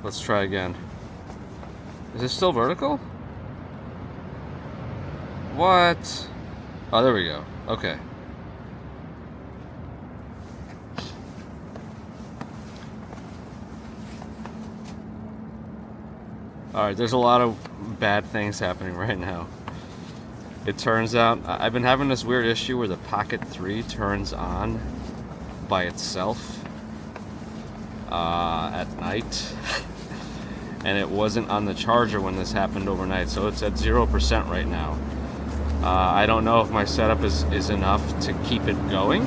Let's try again. Is it still vertical? What? Oh, there we go. Okay. Alright, there's a lot of bad things happening right now. It turns out, I've been having this weird issue where the Pocket 3 turns on by itself at night. And it wasn't on the charger when this happened overnight, so it's at 0% right now. I don't know if my setup is enough to keep it going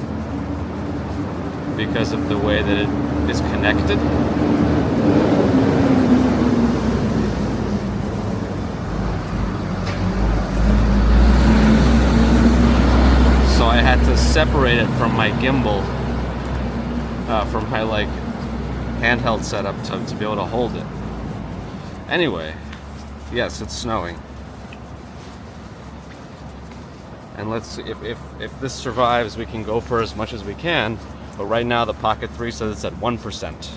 because of the way that it is connected. So I had to separate it from my gimbal, from my like handheld setup to be able to hold it. Anyway, yes, it's snowing. And let's see, if this survives, we can go for as much as we can. But right now the Pocket 3 says it's at 1%.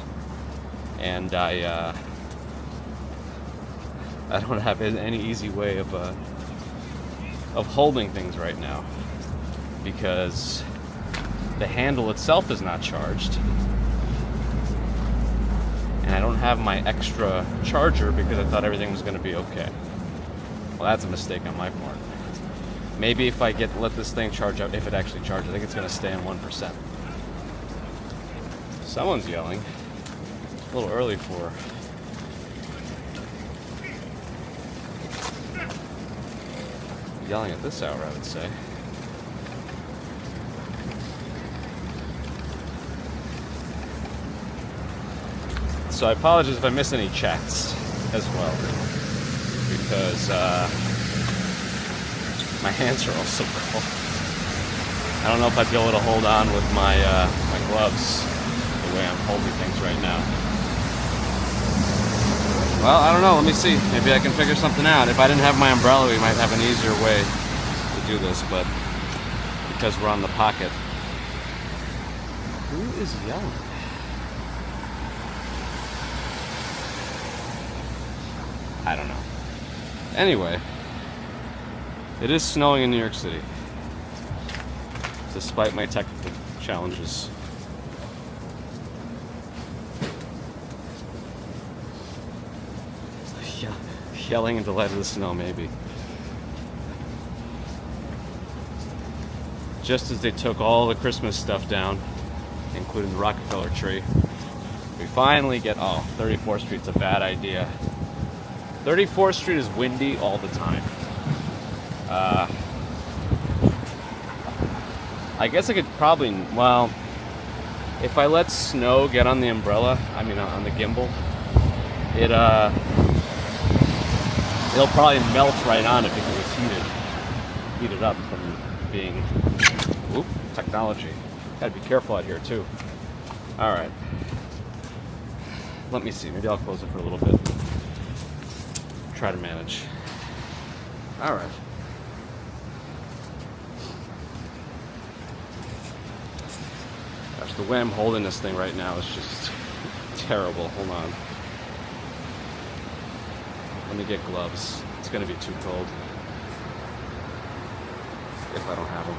And I don't have any easy way of holding things right now, because the handle itself is not charged. And I don't have my extra charger because I thought everything was going to be okay. Well, that's a mistake on my part. Maybe if I let this thing charge up, if it actually charges, I think it's going to stay on 1%. Someone's yelling. It's a little early for... yelling at this hour, I would say. So I apologize if I miss any chats as well, because my hands are all so cold. I don't know if I'd be able to hold on with my gloves the way I'm holding things right now. Well, I don't know. Let me see. Maybe I can figure something out. If I didn't have my umbrella, we might have an easier way to do this, but because we're on the Pocket. Who is yelling? I don't know. Anyway, it is snowing in New York City, despite my technical challenges. Yelling in delight of the snow, maybe. Just as they took all the Christmas stuff down, including the Rockefeller tree, we finally get... Oh, 34th Street's a bad idea. 34th Street is windy all the time. I guess I could probably, well, if I let snow get on the umbrella, I mean on the gimbal, it'll probably melt right on it because it's heated up from being, technology. Gotta be careful out here too. All right. Let me see, maybe I'll close it for a little bit. Try to manage. All right. Gosh, the way I'm holding this thing right now is just terrible. Hold on. Let me get gloves. It's gonna be too cold if I don't have them.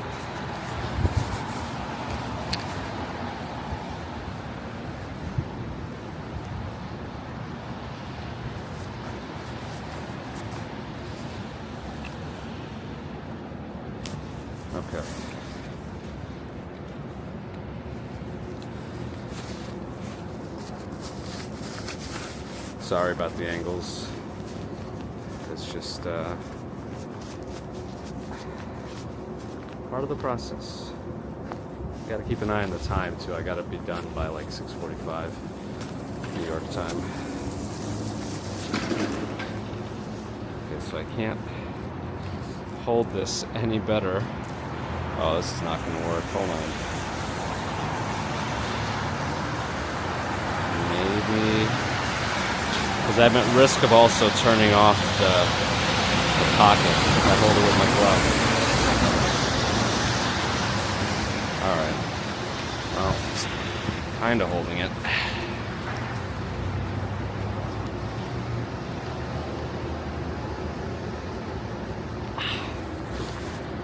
Okay. Sorry about the angles. It's just part of the process. Got to keep an eye on the time too. I got to be done by like 6:45 New York time. Okay, so I can't hold this any better. Oh, this is not going to work. Hold on. Maybe, because I'm at risk of also turning off the Pocket if I hold it with my glove. Alright. Well, kind of holding it.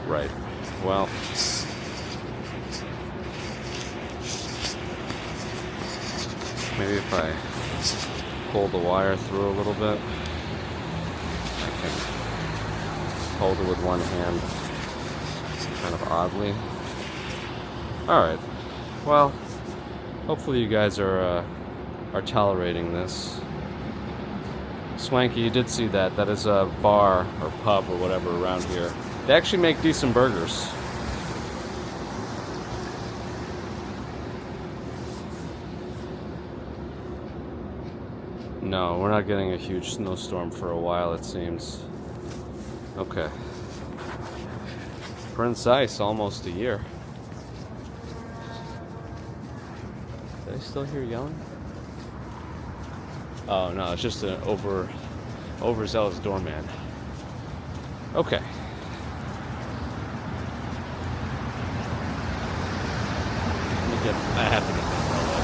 Right. Well, maybe if I pull the wire through a little bit, I can hold it with one hand kind of oddly. Alright. Well, hopefully you guys are tolerating this. Swanky, you did see that. That is a bar or pub or whatever around here. They actually make decent burgers. No, we're not getting a huge snowstorm for a while, it seems. Okay. Prince Ice, almost a year. Did I still hear yelling? Oh no, it's just an overzealous doorman. Okay. I have to get this umbrella.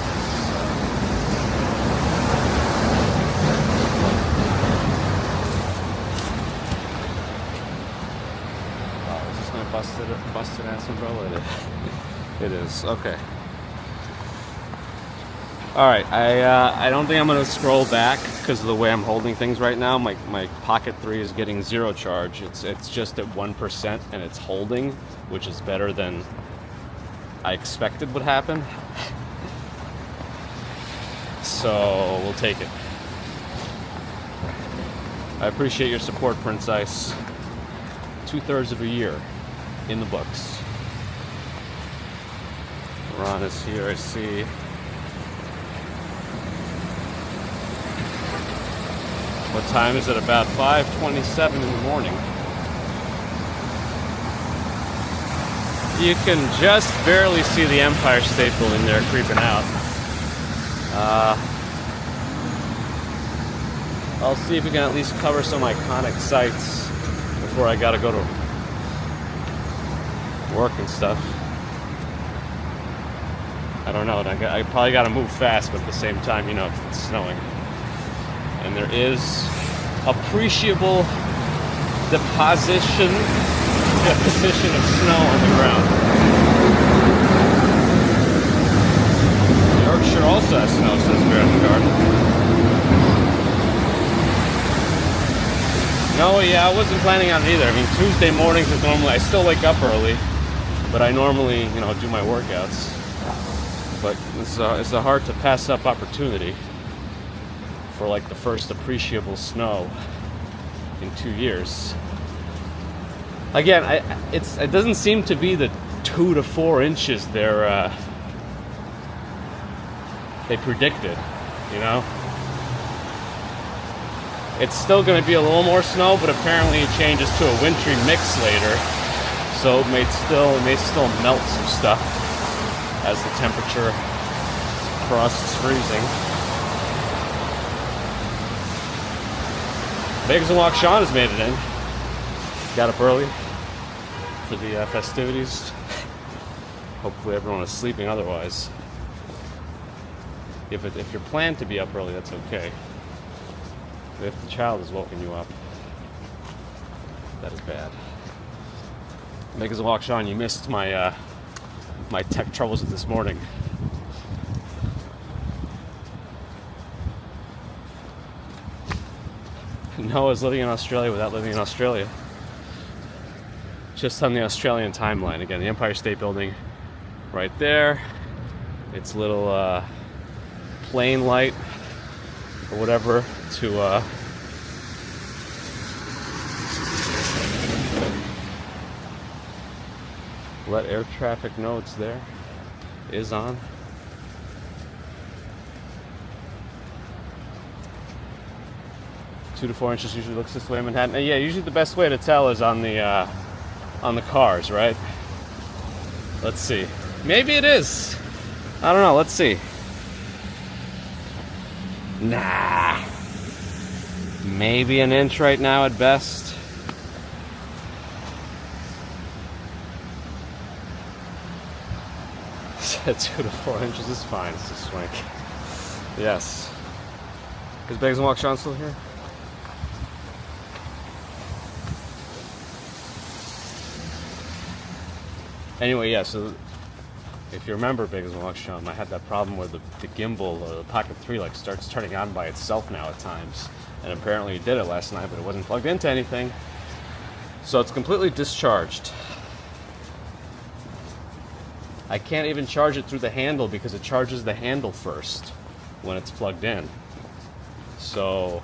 Oh, is this my busted ass umbrella? It is. Okay. All right. I don't think I'm gonna scroll back because of the way I'm holding things right now. My Pocket 3 is getting zero charge. It's just at 1% and it's holding, which is better than I expected would happen. So we'll take it. I appreciate your support, Prince Ice. 2/3 of a year in the books. Ron is here, I see. What time is it? About 5:27 in the morning. You can just barely see the Empire State Building there creeping out. I'll see if we can at least cover some iconic sites before I gotta go to work and stuff. I don't know. I probably gotta move fast, but at the same time, you know, it's snowing. And there is appreciable deposition of snow on the ground. Yorkshire also has snow, says Bear in the Garden. No, yeah, I wasn't planning on it either. I mean, Tuesday mornings is normally, I still wake up early, but I normally, you know, do my workouts. But it's a hard to pass up opportunity for like the first appreciable snow in 2 years. Again, it doesn't seem to be the 2 to 4 inches they predicted, you know? It's still going to be a little more snow, but apparently it changes to a wintry mix later, so it may still melt some stuff as the temperature crosses freezing. Bakers and Walk Sean has made it in. Got up early for the festivities. Hopefully everyone is sleeping otherwise. If you're planned to be up early, that's okay. But if the child has woken you up, that is bad. Bakers and Walk Sean, you missed my my tech troubles this morning. Noah's living in Australia without living in Australia. Just on the Australian timeline. Again, the Empire State Building right there. Its little plane light or whatever to let air traffic know it's there. Is on. Two to 4 inches usually looks this way in Manhattan. Yeah, usually the best way to tell is on the cars, right? Let's see. Maybe it is. I don't know. Let's see. Nah. Maybe an inch right now at best. Said 2 to 4 inches is fine. It's a swing. Yes. Is Bakers and Walk Sean still here? Anyway, yeah, so if you remember Big as a Long Shum, I had that problem where the gimbal, or the Pocket 3, like starts turning on by itself now at times. And apparently it did it last night, but it wasn't plugged into anything. So it's completely discharged. I can't even charge it through the handle because it charges the handle first when it's plugged in. So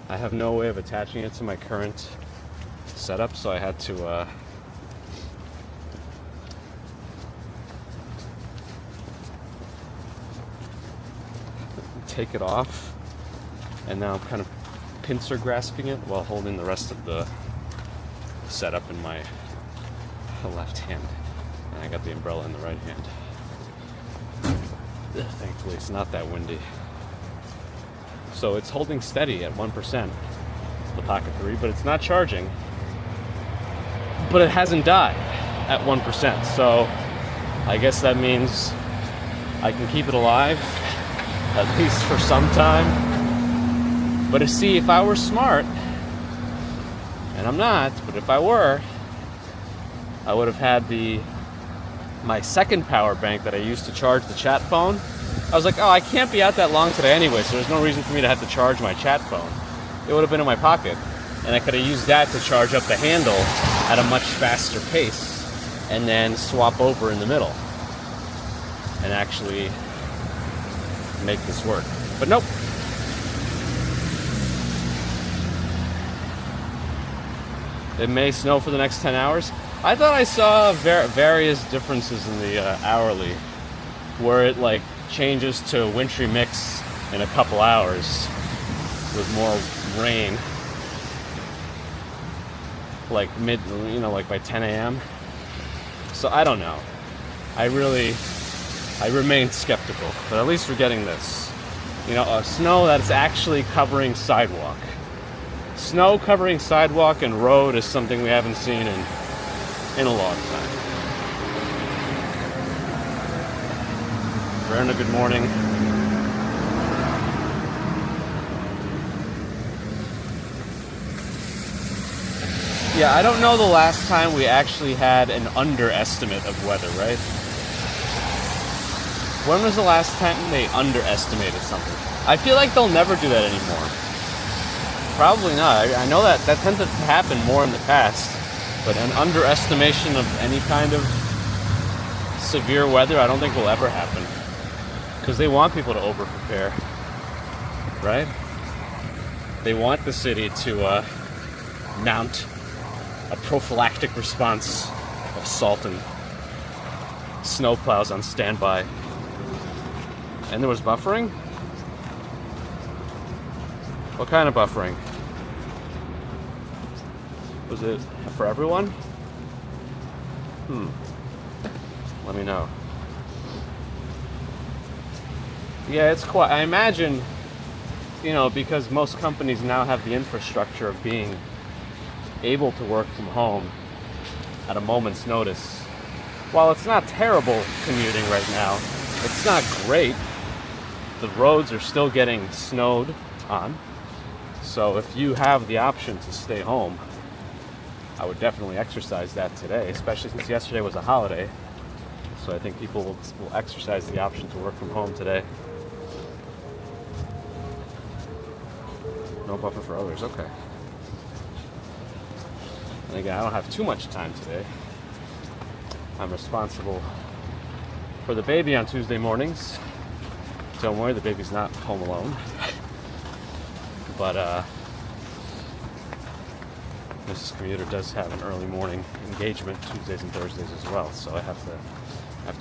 I have no way of attaching it to my current setup, so I had to take it off, and now I'm kind of pincer grasping it while holding the rest of the setup in my left hand, and I got the umbrella in the right hand. Thankfully it's not that windy. So it's holding steady at 1%, the Pocket 3, but it's not charging. But it hasn't died at 1%, so I guess that means I can keep it alive, at least for some time. But see, if I were smart, and I'm not, but if I were, I would have had my second power bank that I used to charge the chat phone. I was like, oh, I can't be out that long today anyway, so there's no reason for me to have to charge my chat phone. It would have been in my pocket, and I could have used that to charge up the handle at a much faster pace, and then swap over in the middle, and actually make this work. But nope. It may snow for the next 10 hours. I thought I saw various differences in the hourly, where it like changes to a wintry mix in a couple hours with more rain, like like by 10 a.m. So I don't know. I remain skeptical, but at least we're getting this. Snow that's actually covering sidewalk. Snow covering sidewalk and road is something we haven't seen in a long time. Verna, good morning. Yeah, I don't know the last time we actually had an underestimate of weather, right? When was the last time they underestimated something? I feel like they'll never do that anymore. Probably not. I know that tended to happen more in the past, but an underestimation of any kind of severe weather, I don't think will ever happen. Because they want people to over-prepare, right? They want the city to mount a prophylactic response of salt and snowplows on standby. And there was buffering? What kind of buffering? Was it for everyone? Let me know. Yeah, it's quite. I imagine, because most companies now have the infrastructure of being able to work from home at a moment's notice. While it's not terrible commuting right now, it's not great. The roads are still getting snowed on. So if you have the option to stay home, I would definitely exercise that today, especially since yesterday was a holiday. So I think people will exercise the option to work from home today. No buffer for others, okay. And again, I don't have too much time today. I'm responsible for the baby on Tuesday mornings. Don't worry, the baby's not home alone. But Mrs. Commuter does have an early morning engagement Tuesdays and Thursdays as well, so I have to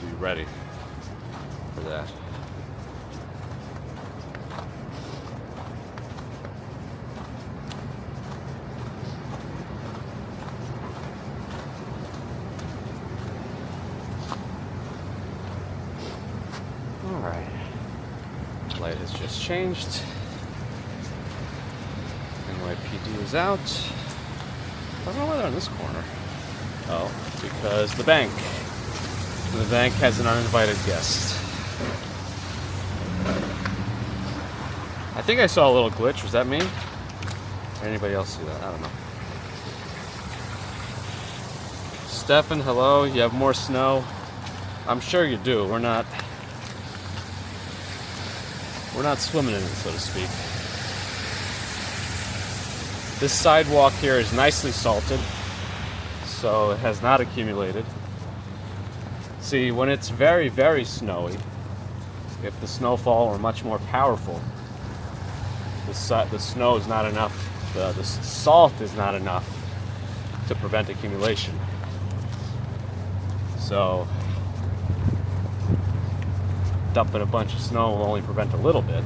be ready for that. All right, light has just changed. NYPD is out. I don't know why they're in this corner. Oh, because the bank has an uninvited guest. I think I saw a little glitch. Was that me? Or anybody else see that? I don't know. Stefan, hello. You have more snow? I'm sure you do. We're not swimming in it, so to speak. This sidewalk here is nicely salted, so it has not accumulated. See, when it's very, very snowy, if the snowfall were much more powerful, the snow is not enough, the salt is not enough to prevent accumulation. So, dumping a bunch of snow will only prevent a little bit,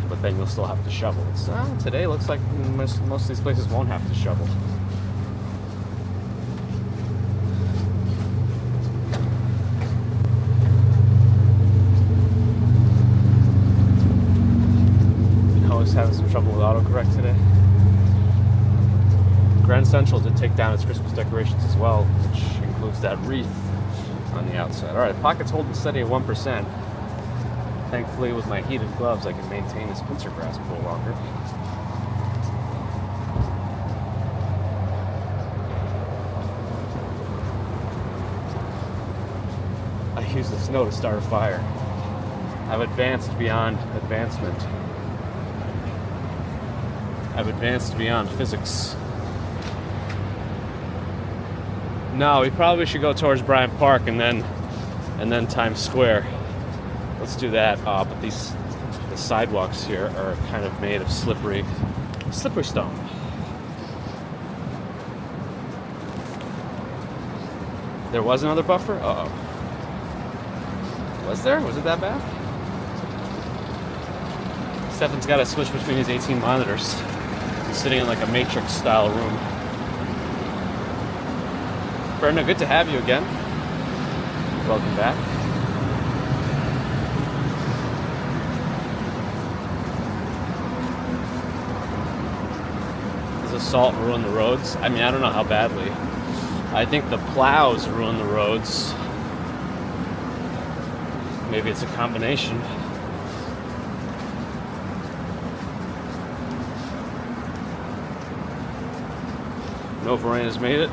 but then you'll still have to shovel. Today looks like most of these places won't have to shovel. Having some trouble with autocorrect today. Grand Central did take down its Christmas decorations as well, which includes that wreath on the outside. Alright, pocket's holding steady at 1%. Thankfully, with my heated gloves, I can maintain this pincer grasp a little longer. I use the snow to start a fire. I've advanced beyond advancement. I've advanced beyond physics. No, we probably should go towards Bryant Park and then Times Square. Let's do that. But the sidewalks here are kind of made of slippery stone. There was another buffer? Uh-oh. Was there? Was it that bad? Stefan's got to switch between his 18 monitors. Sitting in like a Matrix style room. Brenda, good to have you again. Welcome back. Does the salt ruin the roads? I mean, I don't know how badly. I think the plows ruin the roads. Maybe it's a combination. No Verena's made it.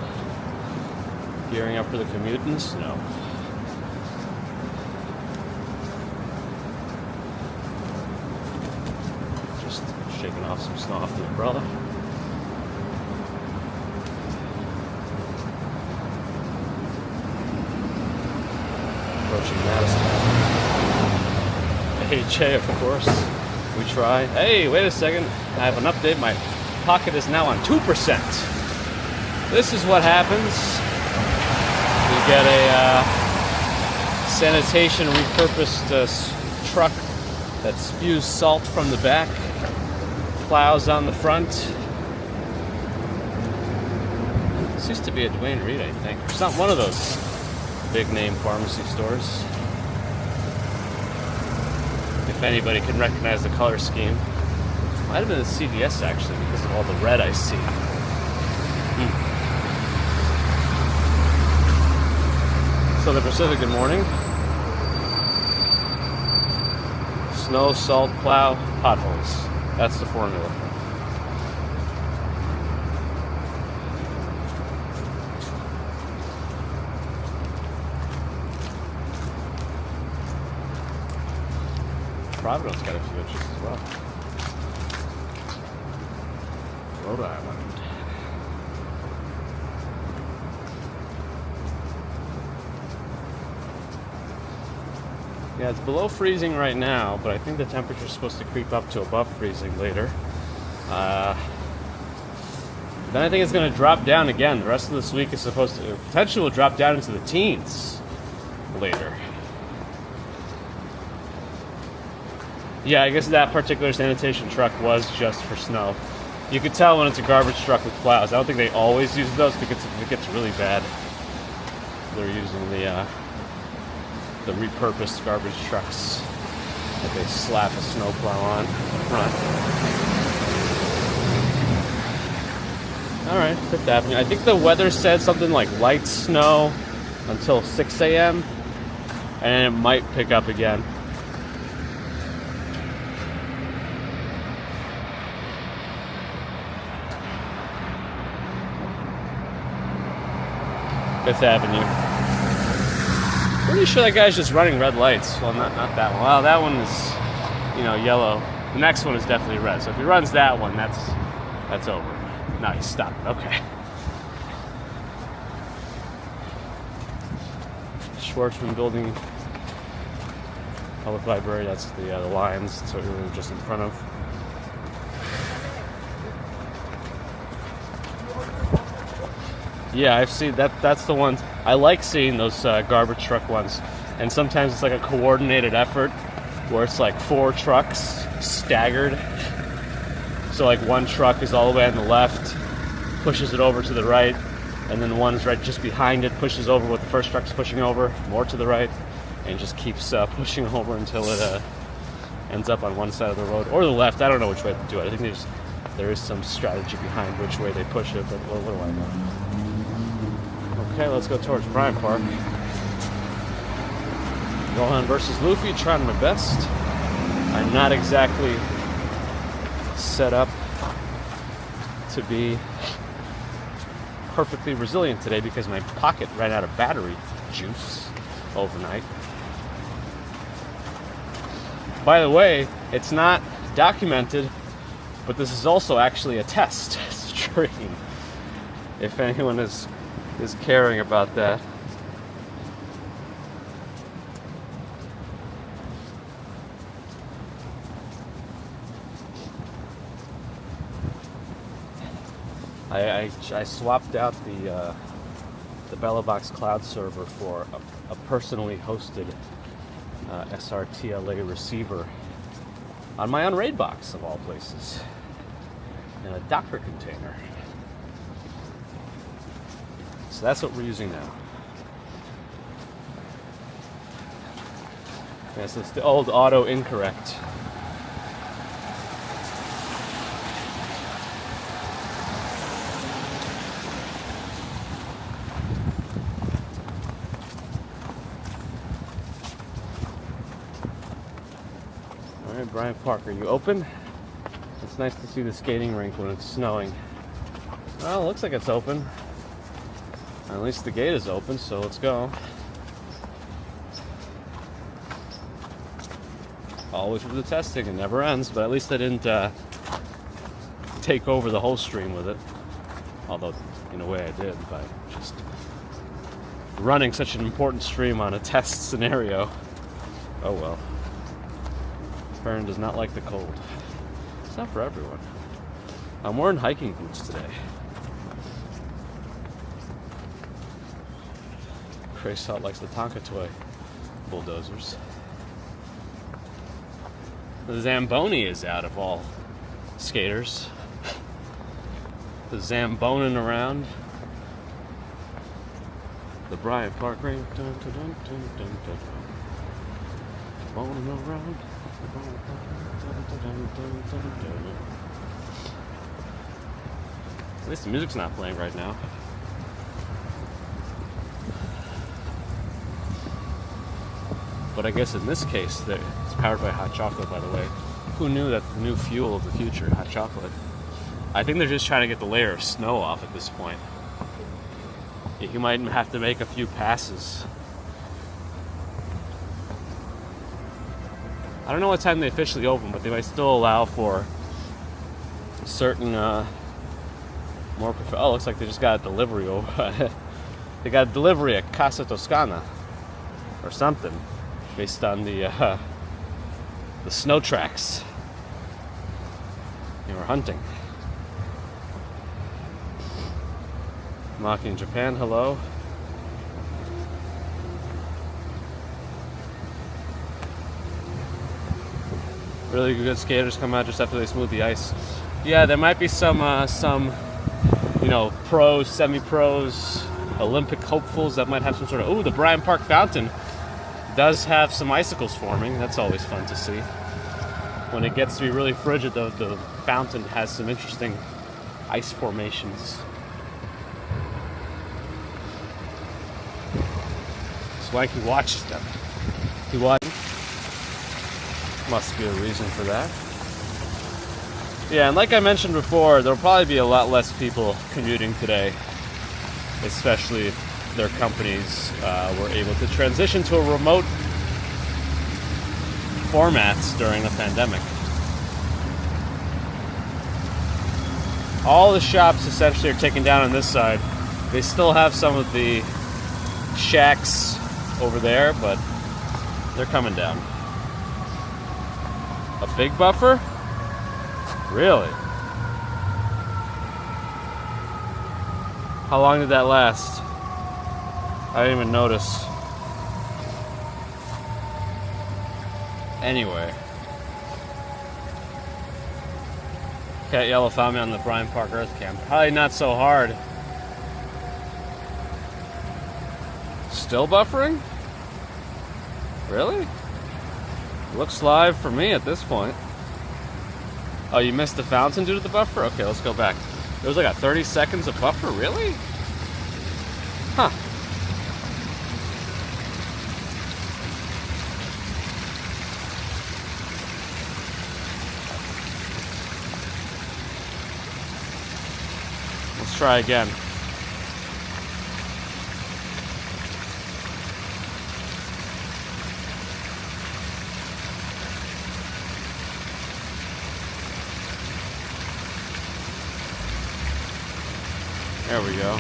Gearing up for the commutants? No. Just shaking off some snow off the umbrella. Approaching Madison. AHA, of course. We try. Hey, wait a second. I have an update. My pocket is now on 2%. This is what happens. We get a sanitation repurposed truck that spews salt from the back, plows on the front. This used to be a Dwayne Reed, I think. It's not one of those big name pharmacy stores. If anybody can recognize the color scheme. Might have been a CVS actually, because of all the red I see. So the Pacific, good morning. Snow, salt, plow, potholes. That's the formula. Providence got a few inches as well. Rhode Island. Yeah, it's below freezing right now, but I think the temperature's supposed to creep up to above freezing later. Then I think it's going to drop down again. The rest of this week is supposed to potentially will drop down into the teens later. Yeah, I guess that particular sanitation truck was just for snow. You could tell when it's a garbage truck with plows. I don't think they always use those because if it gets really bad, they're using the repurposed garbage trucks that they slap a snowplow on front. Alright, Fifth Avenue. I think the weather said something like light snow until 6 a.m. and it might pick up again. Fifth Avenue. Pretty sure that guy's just running red lights. Well, not that one. Well, that one is, yellow. The next one is definitely red. So if he runs that one, that's over. No, he stopped. Okay. Schwartzman Building, Public Library. That's the lines. That's what we were just in front of. Yeah, I've seen that. That's the ones I like seeing, those garbage truck ones. And sometimes it's like a coordinated effort where it's like 4 trucks staggered. So like one truck is all the way on the left, pushes it over to the right, and then one's right just behind it, pushes over what the first truck's pushing over, more to the right, and just keeps pushing over until it ends up on one side of the road or the left. I don't know which way to do it. I think there is some strategy behind which way they push it, but what do I know? Okay, let's go towards Bryant Park. Gohan versus Luffy, trying my best. I'm not exactly set up to be perfectly resilient today because my pocket ran out of battery juice overnight. By the way, it's not documented, but this is also actually a test stream, if anyone is caring about that. I swapped out the BellaBox cloud server for a personally hosted SRTLA receiver on my Unraid box, of all places, in a Docker container. So that's what we're using now. Yes, it's the old auto incorrect. Bryant Park, are you open? It's nice to see the skating rink when it's snowing. Well, it looks like it's open. At least the gate is open, so let's go. Always with the testing, it never ends, but at least I didn't take over the whole stream with it. Although, in a way I did, by just running such an important stream on a test scenario. Oh well. Farron does not like the cold. It's not for everyone. I'm wearing hiking boots today. Cray Salt likes the Tonka toy bulldozers. The Zamboni is out of all skaters. The Zambonin around. The Bryant Park ring. Dun, dun, dun, dun, dun, dun. Boning around. At least the music's not playing right now. But I guess in this case, it's powered by hot chocolate, by the way. Who knew that the new fuel of the future, hot chocolate? I think they're just trying to get the layer of snow off at this point. You might have to make a few passes. I don't know what time they officially open, but they might still allow for certain more. Oh, looks like they just got a delivery over. They got a delivery at Casa Toscana or something, based on the snow tracks they were hunting. Maki in Japan, hello. Really good skaters come out just after they smooth the ice. Yeah, there might be some pros, semi-pros, Olympic hopefuls that might have some sort of. Oh, the Bryant Park fountain does have some icicles forming. That's always fun to see. When it gets to be really frigid, the fountain has some interesting ice formations. Swanky watches them. He watches. Must be a reason for that. Yeah, and like I mentioned before, there'll probably be a lot less people commuting today, especially their companies were able to transition to a remote formats during the pandemic. All the shops essentially are taken down on this side. They still have some of the shacks over there, but they're coming down. A big buffer? Really? How long did that last? I didn't even notice. Anyway. Cat Yellow found me on the Bryant Park Earth Cam. Probably not so hard. Still buffering? Really? Looks live for me at this point. Oh, you missed the fountain due to the buffer? Okay, let's go back. There was like a 30 seconds of buffer? Really? Huh. Let's try again. There we go.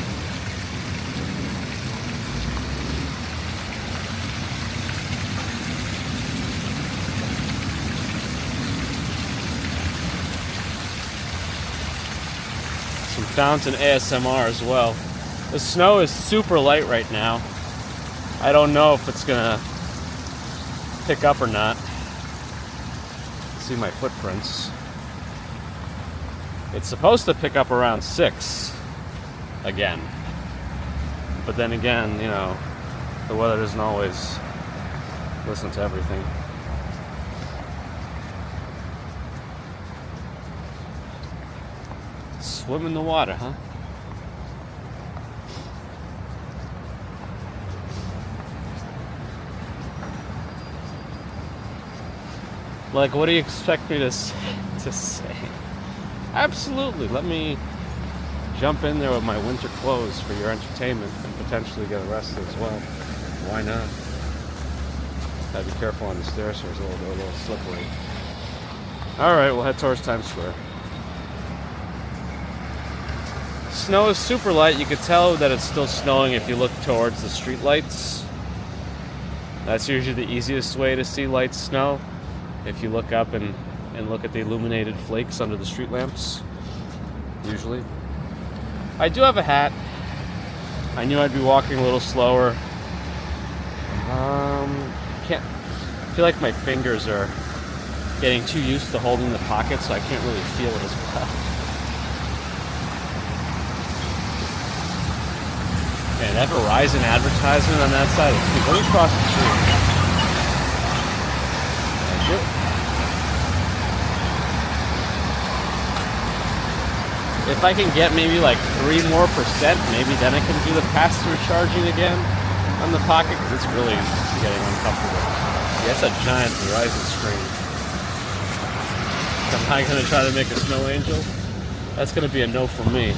Some fountain ASMR as well. The snow is super light right now. I don't know if it's gonna pick up or not. See my footprints. It's supposed to pick up around 6 again. But then again, you know, the weather doesn't always listen to everything. Swim in the water, huh? Like, what do you expect me to say? Absolutely. Let me jump in there with my winter clothes for your entertainment and potentially get arrested as well. Why not? Gotta be careful on the stairs here, it's a little slippery. Alright, we'll head towards Times Square. Snow is super light. You could tell that it's still snowing if you look towards the street lights. That's usually the easiest way to see light snow. If you look up and look at the illuminated flakes under the street lamps, usually. I do have a hat. I knew I'd be walking a little slower. Can't. I feel like my fingers are getting too used to holding the pocket, so I can't really feel it as well. Man, that Verizon advertisement on that side. Let me cross the street. Thank you. If I can get maybe like 3% more, maybe then I can do the pass-through charging again on the pocket, because it's really getting uncomfortable. Yeah, it's a giant Verizon screen. Am I going to try to make a snow angel? That's going to be a no from me.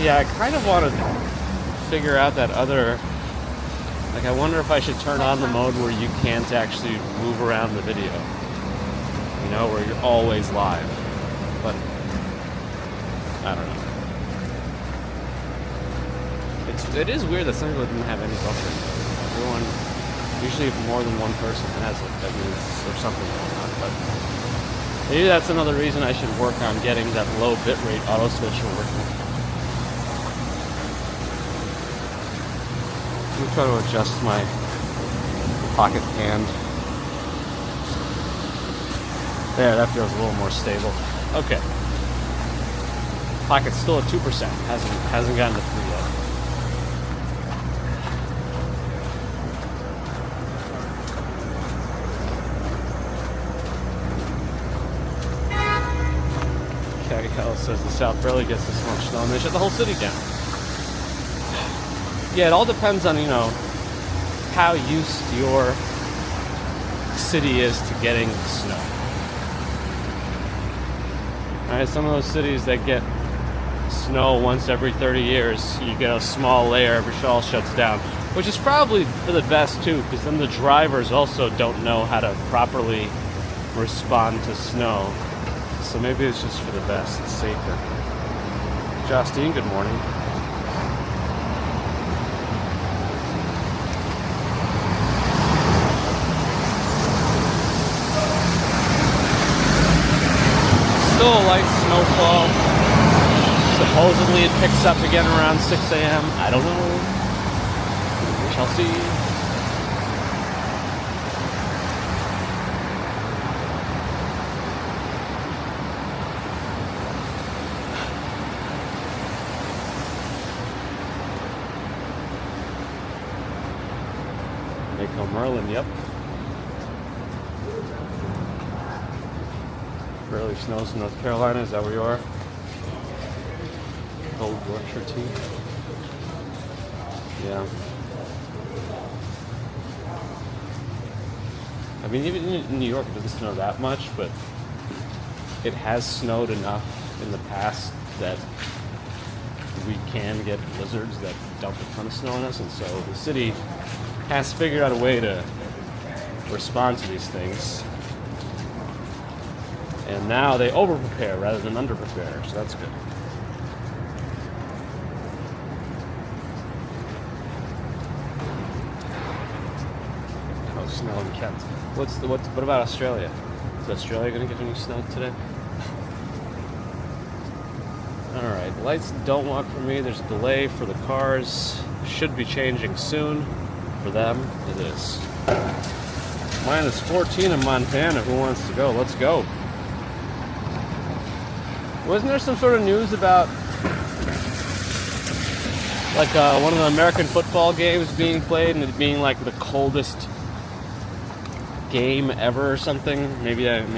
Yeah, I kind of want to figure out that other, like, I wonder if I should turn on the mode where you can't actually move around the video. You know, where you're always live. But, I don't know. It is weird that some people didn't have any buffering. Everyone, usually if more than one person has it, that means there's something going on. But maybe that's another reason I should work on getting that low bitrate auto switcher working. Let me try to adjust my pocket hand. There, that feels a little more stable. Okay. Pocket's still at 2%. Hasn't gotten to 3 yet. says the South barely gets this much snow, and they shut the whole city down. Yeah, it all depends on, how used your city is to getting snow. Alright, some of those cities that get snow once every 30 years, you get a small layer, every all shuts down, which is probably for the best too, because then the drivers also don't know how to properly respond to snow. So maybe it's just for the best, it's safer. Justine, good morning. Still a light snowfall. Supposedly it picks up again around 6 a.m. I don't know. We shall see. Mako Merlin, yep. Barely snows in North Carolina, is that where you are? Old Yorkshire tea. Yeah. I mean, even in New York, it doesn't snow that much, but it has snowed enough in the past that we can get blizzards that dump a ton of snow on us, and so the city has figured out a way to respond to these things. And now they over-prepare rather than under-prepare, so that's good. Snow in Kent. What about Australia? Is Australia going to get any snow today? Alright, the lights don't walk for me. There's a delay for the cars. Should be changing soon. For them, it is. Minus 14 in Montana. Who wants to go? Let's go. Wasn't there some sort of news about like one of the American football games being played and it being like the coldest game ever or something? Maybe I'm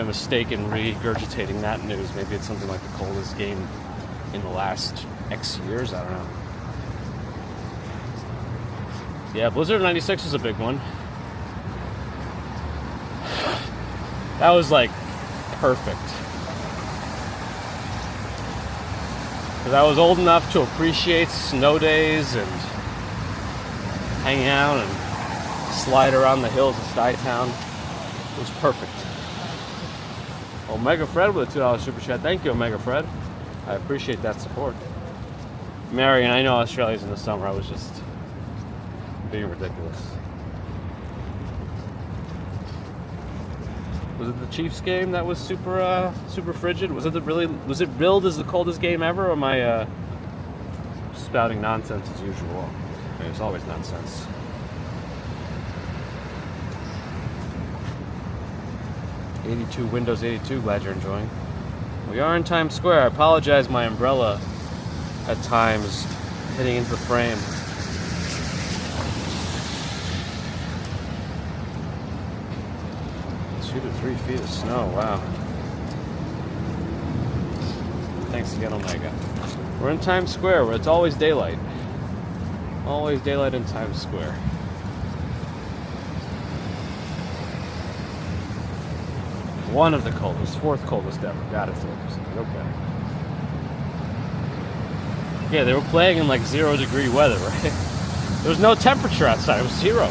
mistaken regurgitating that news. Maybe it's something like the coldest game in the last X years. I don't know. Yeah, Blizzard 96 was a big one. That was like perfect. Because I was old enough to appreciate snow days and hang out and slide around the hills of Stuytown. It was perfect. Omega Fred with a $2 super chat. Thank you, Omega Fred. I appreciate that support. Marion, I know Australia's in the summer. I was just being ridiculous. Was it the Chiefs game that was super frigid? Was it billed as the coldest game ever, or am I spouting nonsense as usual? I mean, it's always nonsense. Windows 82, glad you're enjoying. We are in Times Square. I apologize, my umbrella at times hitting into the frame. Two to 3 feet of snow, wow. Thanks again, Omega. We're in Times Square, where it's always daylight. Always daylight in Times Square. One of the coldest, fourth coldest ever. Got it, okay. Yeah, they were playing in like 0-degree weather, right? There was no temperature outside, it was 0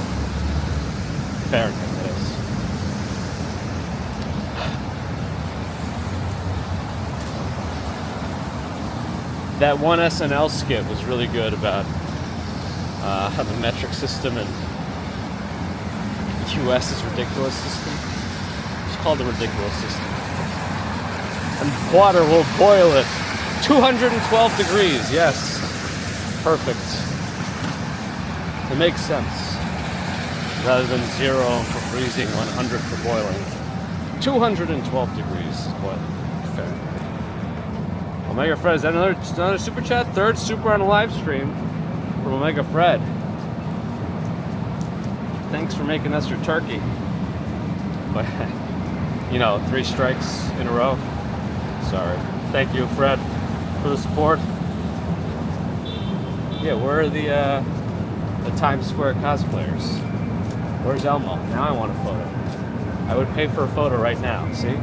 Fahrenheit. That one SNL skit was really good about the metric system and the US's ridiculous system. It's called the ridiculous system. And water will boil at 212 degrees, yes. Perfect. It makes sense. Rather than 0 for freezing, 100 for boiling. 212 degrees is boiling. Fair. Omega Fred, is that another super chat? Third super on a live stream from Omega Fred. Thanks for making us your turkey. But You know, 3 strikes in a row. Sorry. Thank you, Fred, for the support. Yeah, where are the Times Square cosplayers? Where's Elmo? Now I want a photo. I would pay for a photo right now, see?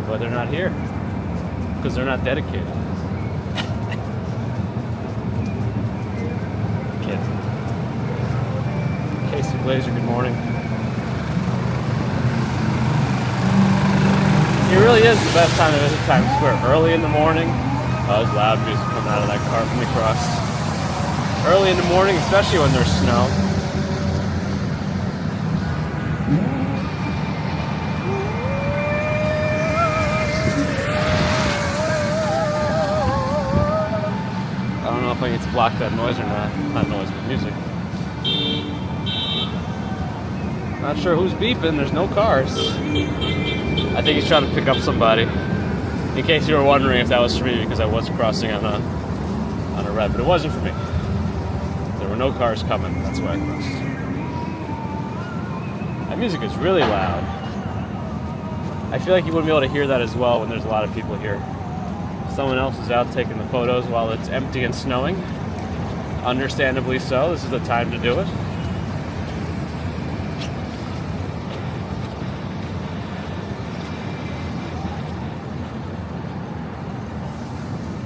But they're not here. Because they're not dedicated. Kid. Casey Blazer, good morning. It really is the best time to visit Times Square. Early in the morning. Oh, there's loud music coming out of that car from across. Early in the morning, especially when there's snow. I don't know if I get to block that noise or not. Not noise, but music. Not sure who's beeping. There's no cars. I think he's trying to pick up somebody. In case you were wondering if that was for me, because I was crossing on a red, but it wasn't for me. There were no cars coming. That's why I crossed. That music is really loud. I feel like you wouldn't be able to hear that as well when there's a lot of people here. Someone else is out taking the photos while it's empty and snowing. Understandably so. This is the time to do it.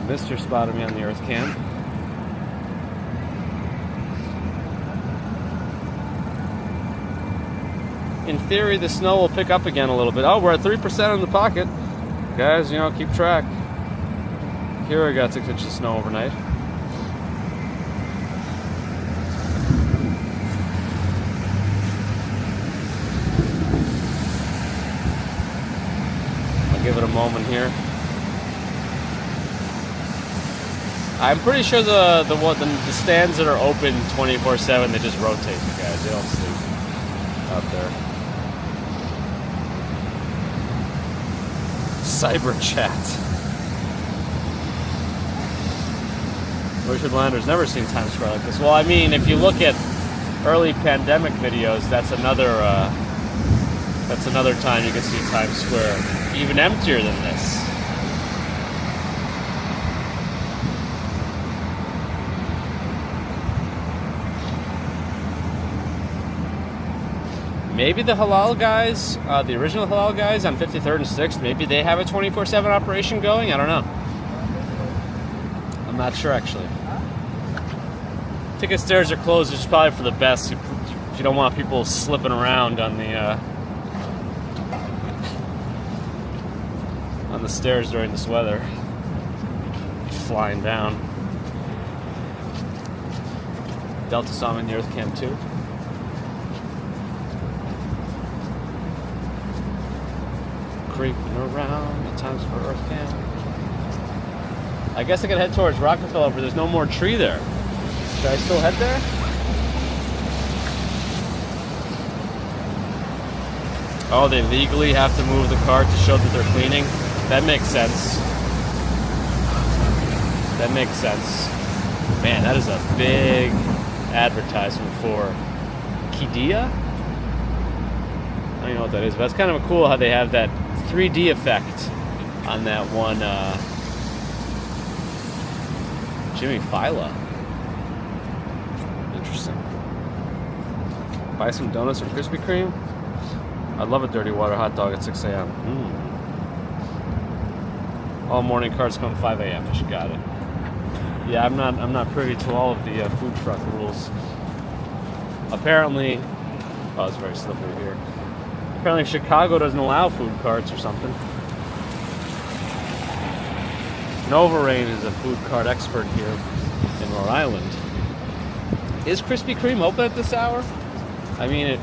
Mr. spotted me on the Earth Cam. In theory, the snow will pick up again a little bit. Oh, we're at 3% in the pocket. Guys, you know, keep track. Here I got 6 inches of snow overnight. I'll give it a moment here. I'm pretty sure the stands that are open 24/7, they just rotate, you guys. They don't sleep out there. Cyber chat. Richard Lander's never seen Times Square like this. Well, I mean, if you look at early pandemic videos, that's another time you can see Times Square even emptier than this. Maybe the halal guys, the original halal guys on 53rd and 6th, maybe they have a 24/7 operation going? I don't know. I'm not sure, actually. Ticket stairs are closed, which is probably for the best. If you don't want people slipping around on the stairs during this weather. Flying down. Delta saw me in the Earth Cam too. Creeping around the Times Square Earth Cam. I guess I could head towards Rockefeller, but there's no more tree there. Should I still head there? Oh, they legally have to move the car to show that they're cleaning? That makes sense. That makes sense. Man, that is a big advertisement for Qiddiya? I don't know what that is, but that's kind of cool how they have that 3D effect on that one Jimmy Fila. Interesting. Buy some donuts or Krispy Kreme? I'd love a dirty water hot dog at 6 a.m. All morning cars come 5 a.m. She got it. Yeah, I'm not privy to all of the food truck rules. Apparently, oh, it's very slippery here. Apparently Chicago doesn't allow food carts or something. Nova Rain is a food cart expert here in Rhode Island. Is Krispy Kreme open at this hour? I mean, it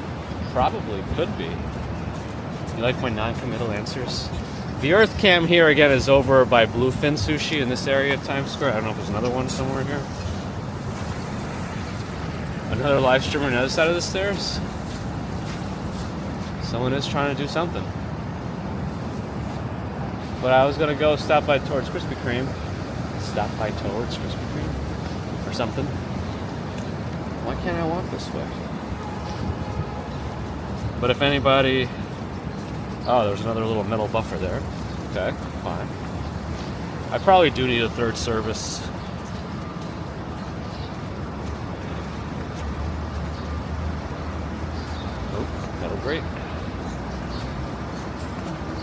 probably could be. You like my non-committal answers? The Earth Cam here again is over by Bluefin Sushi in this area of Times Square. I don't know if there's another one somewhere here. Another live streamer on the other side of the stairs. Someone is trying to do something. But I was gonna go stop by towards Krispy Kreme. Stop by towards Krispy Kreme or something. Why can't I walk this way? But if anybody Oh, there's another little metal buffer there. Okay, fine. I probably do need a third service. Oh, metal grate.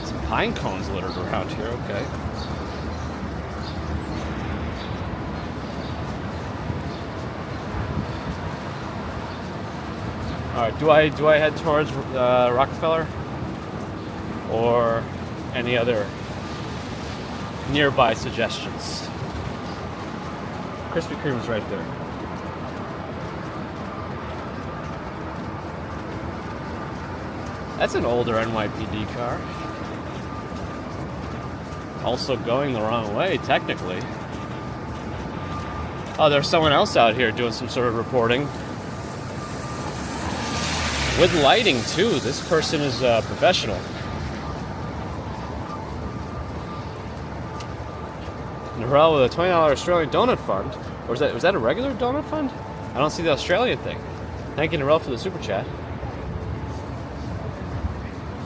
Some pine cones littered around here, okay. Alright, do I head towards Rockefeller? Or any other nearby suggestions? Krispy Kreme's right there. That's an older NYPD car. Also going the wrong way, technically. Oh, there's someone else out here doing some sort of reporting. With lighting, too. This person is professional. Narelle with a $20 Australian donut fund. Or was that a regular donut fund? I don't see the Australian thing. Thank you, Narelle, for the super chat.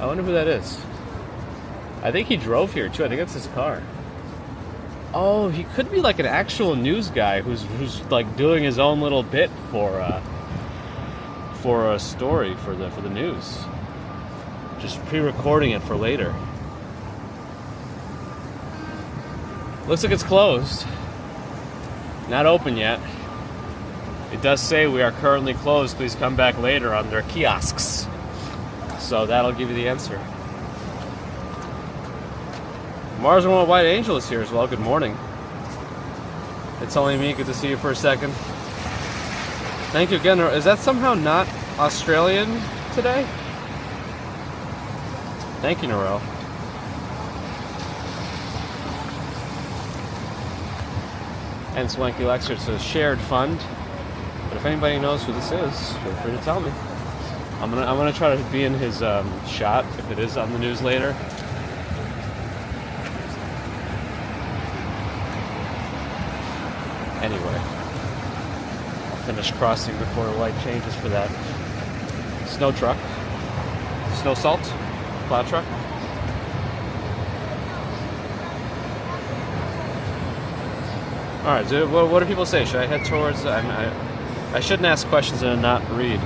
I wonder who that is. I think he drove here too. I think that's his car. Oh, he could be like an actual news guy who's like doing his own little bit for a story for the news. Just pre-recording it for later. Looks like it's closed. Not open yet. It does say we are currently closed. Please come back later on their kiosks. So that'll give you the answer. Mars and White Angel is here as well. Good morning. It's only me. Good to see you for a second. Thank you again. Is that somehow not Australian today? Thank you, Narelle. And Swanky Lexer, it's a shared fund. But if anybody knows who this is, feel free to tell me. I'm gonna try to be in his shot if it is on the news later. Anyway, I'll finish crossing before the light changes for that snow truck, snow salt, plow truck. All right, so what do people say? Should I head towards? I shouldn't ask questions and not read.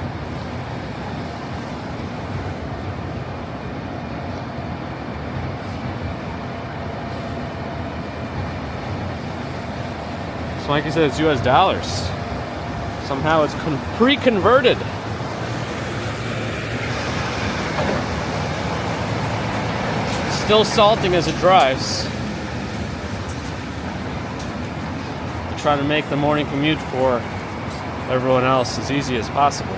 Mikey said it's US dollars. Somehow it's pre-converted. Still salting as it drives. Trying to make the morning commute for everyone else as easy as possible.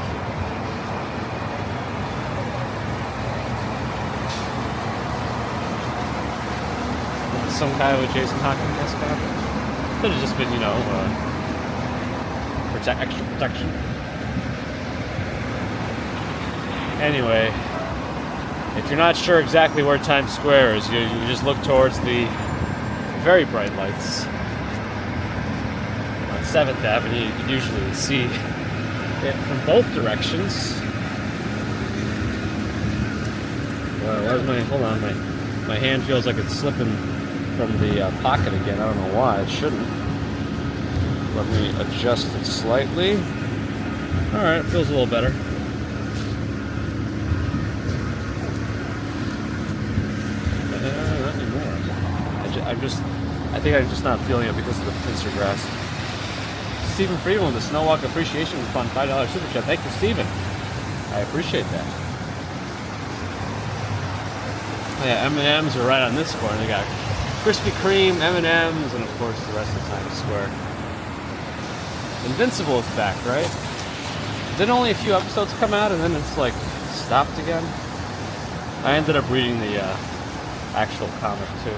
Some guy with Jason Hawkins desk car. Could have just been, extra protection. Anyway, if you're not sure exactly where Times Square is, you just look towards the very bright lights on 7th Avenue. You can usually see it from both directions. Hold on, my hand feels like it's slipping from the pocket again. I don't know why. It shouldn't. Let me adjust it slightly. Alright, it feels a little better. Not anymore. I think I'm just not feeling it because of the pincer grass. Stephen Freeman with the Snow Walk Appreciation Fund, $5 super chat. Thank you, Stephen. I appreciate that. Oh, yeah, M&M's are right on this corner. They got Krispy Kreme, M&M's, and of course the rest of Times Square. Invincible is back, right? Didn't only a few episodes come out and then it's like stopped again? I ended up reading the actual comic too.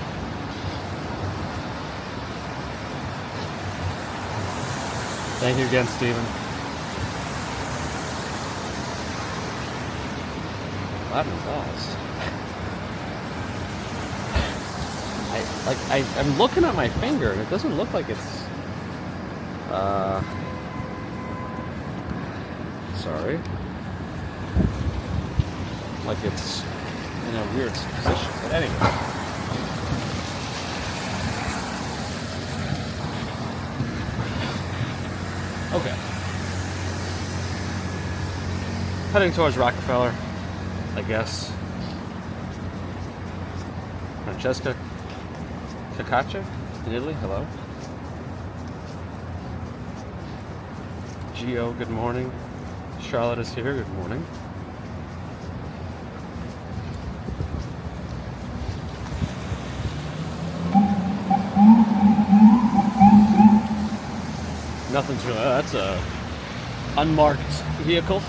Thank you again, Stephen. Latin balls. I'm looking at my finger and it doesn't look like it's sorry. Like it's in a weird position. But anyway. Okay. Heading towards Rockefeller, I guess. Francesca Cacace in Italy, hello. Gio, good morning. Charlotte is here, good morning. Nothing's really, that's a unmarked vehicle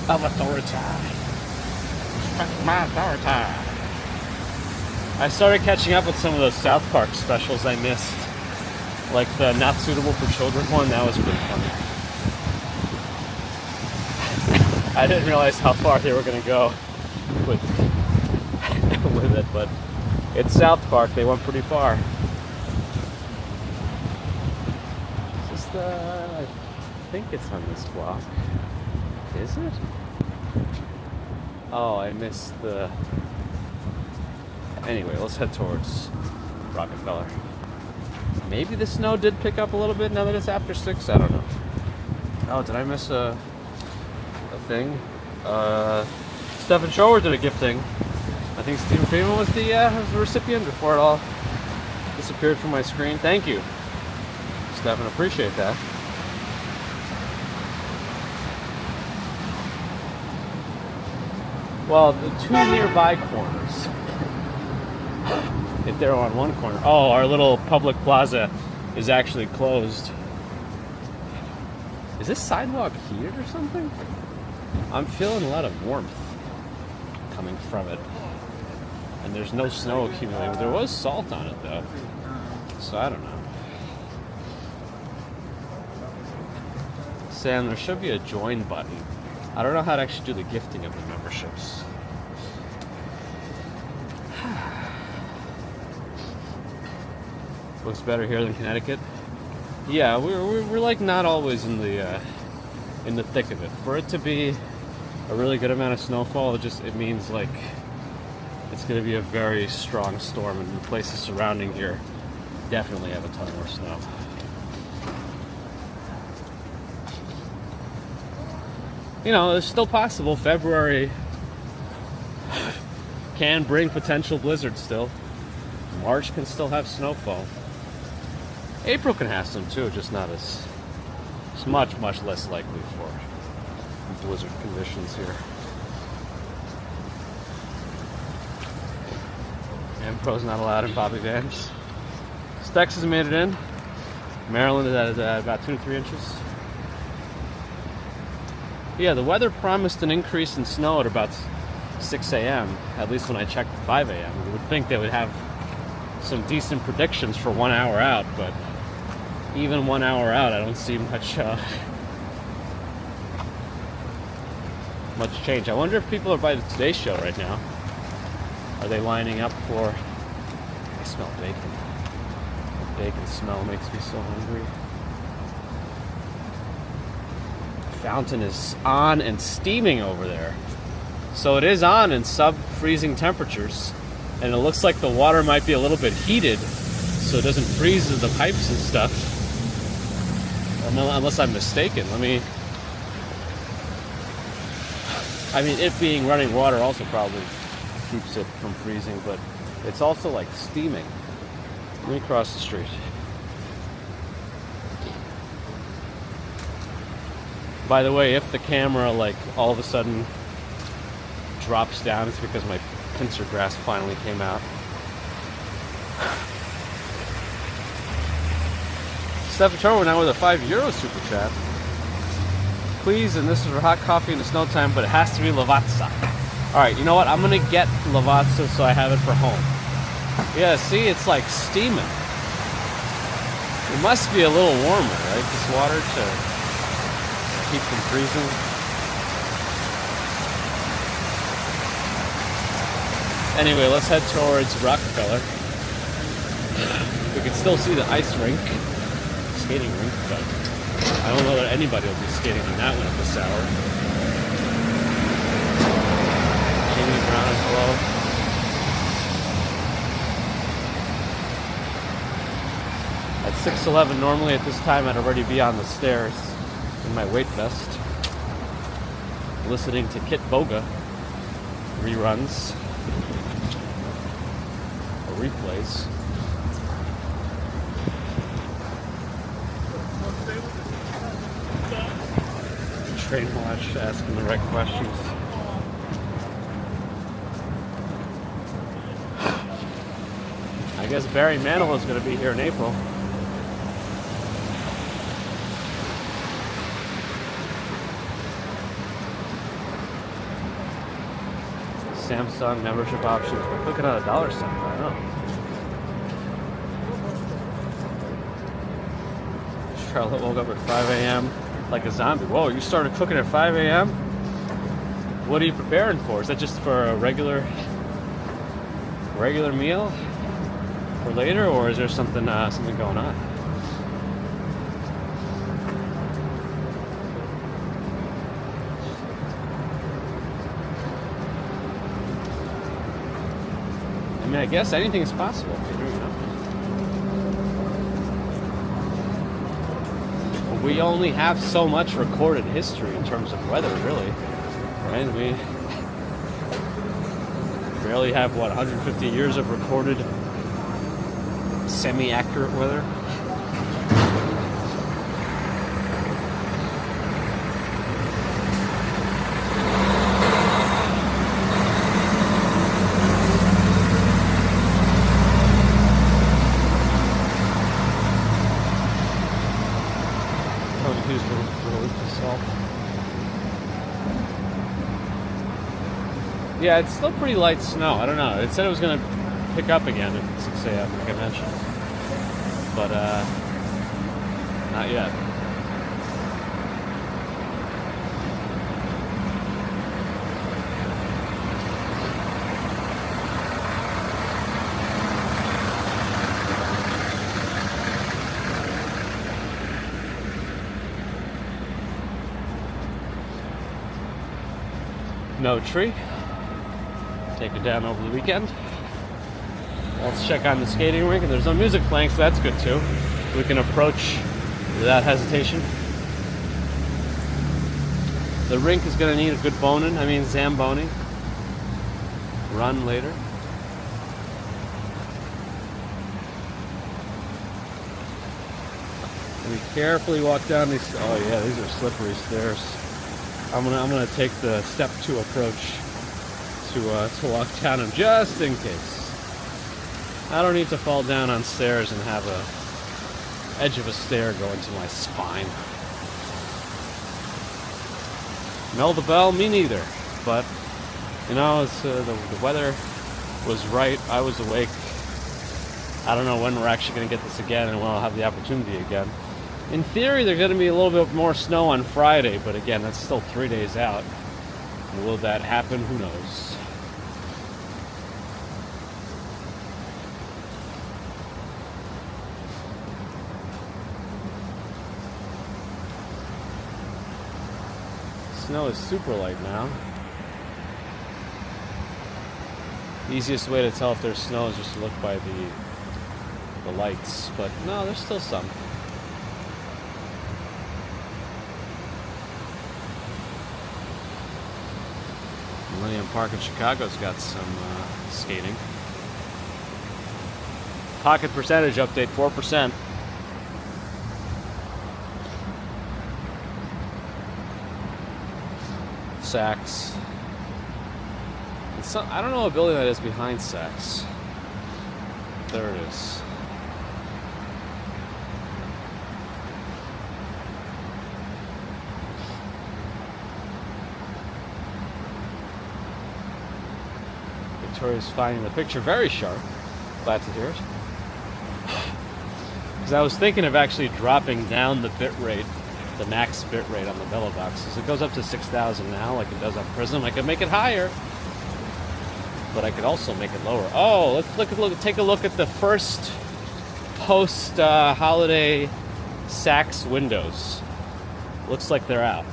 of authority. Respect my authority. I started catching up with some of those South Park specials I missed. Like the Not Suitable for Children one, that was pretty funny. I didn't realize how far they were going to go with, with it, but it's South Park, they went pretty far. I think it's on this block. Is it? Oh, I missed the... Anyway, let's head towards Rockefeller. Maybe the snow did pick up a little bit now that it's after 6. I don't know. Oh, did I miss a thing? Stephen Shower did a gifting. I think Stephen Freeman was the recipient before it all disappeared from my screen. Thank you, Stephen. Appreciate that. Well, the two nearby corners, if they're on one corner. Oh, our little public plaza is actually closed. Is this sidewalk heated or something? I'm feeling a lot of warmth coming from it. And there's no snow accumulating. There was salt on it though. So I don't know. Sam, there should be a join button. I don't know how to actually do the gifting of the memberships. Looks better here than Connecticut. Yeah, we're like not always in the thick of it. For it to be a really good amount of snowfall, it means like it's going to be a very strong storm, and the places surrounding here definitely have a ton more snow. You know, it's still possible. February can bring potential blizzards still. March can still have snowfall. April can have some too, just not as... It's much less likely for blizzard conditions here. Pro's not allowed in Bobby Vans. Texas made it in. Maryland is at about 2 to 3 inches. Yeah, the weather promised an increase in snow at about 6 a.m., at least when I checked at 5 a.m. You would think they would have some decent predictions for 1 hour out, but even 1 hour out, I don't see much change. I wonder if people are by the Today Show right now. Are they lining up for... I smell bacon. The bacon smell makes me so hungry. Fountain is on and steaming over there. So it is on in sub-freezing temperatures, and it looks like the water might be a little bit heated so it doesn't freeze the pipes and stuff. Unless I'm mistaken. It being running water also probably keeps it from freezing, but it's also like steaming. Let me cross the street. By the way, if the camera all of a sudden drops down, it's because my pincer grasp finally came out. Stephen Charwood now with a €5 super chat. Please, and this is for hot coffee in the snow time, but it has to be Lavazza. Alright, you know what? I'm gonna get Lavazza so I have it for home. Yeah, see, it's like steaming. It must be a little warmer, right? This water to keep from freezing. Anyway, let's head towards Rockefeller. We can still see the ice rink, skating rink, but I don't know that anybody will be skating on that one at this hour. background. Hello. At 6:11, normally at this time I'd already be on the stairs in my weight vest, listening to Kit Boga reruns or replays. Train watch, asking the right questions. I guess Barry Manilow is going to be here in April. Samsung membership options. We're clicking on a dollar sign. I don't know. Charlotte woke up at 5 a.m. like a zombie. Whoa, you started cooking at 5 a.m.? What are you preparing for? Is that just for a regular meal for later, or is there something going on? I mean, I guess anything is possible, Peter, you know? We only have so much recorded history in terms of weather, really, right? We barely have, 150 years of recorded semi-accurate weather? Yeah, it's still pretty light snow. I don't know. It said it was going to pick up again at 6 a.m., like I mentioned. But, not yet. No tree. Take it down over the weekend. Let's check on the skating rink, and there's no music playing, so that's good too. We can approach without hesitation. The rink is going to need a good Zamboni. Run later. We carefully walk down these. Oh yeah, these are slippery stairs. I'm gonna take the step 2 approach to walk down them just in case. I don't need to fall down on stairs and have a edge of a stair go into my spine. Mel the Bell, me neither. But you know, it's, the weather was right. I was awake. I don't know when we're actually going to get this again and when I'll have the opportunity again. In theory, there's going to be a little bit more snow on Friday, but again, that's still 3 days out. Will that happen? Who knows? Snow is super light now. Easiest way to tell if there's snow is just to look by the lights, but no, there's still some. Millennium Park in Chicago's got some skating. Pocket percentage update, 4%. Saks. I don't know what building that is behind Saks. There it is. Victoria's finding the picture very sharp. Glad to hear it. Because I was thinking of actually dropping down the bit rate, the max bit rate on the Bella boxes. It goes up to 6,000 now, like it does on Prism. I could make it higher, but I could also make it lower. Oh, let's take a look at the first post holiday Saks windows. Looks like they're out,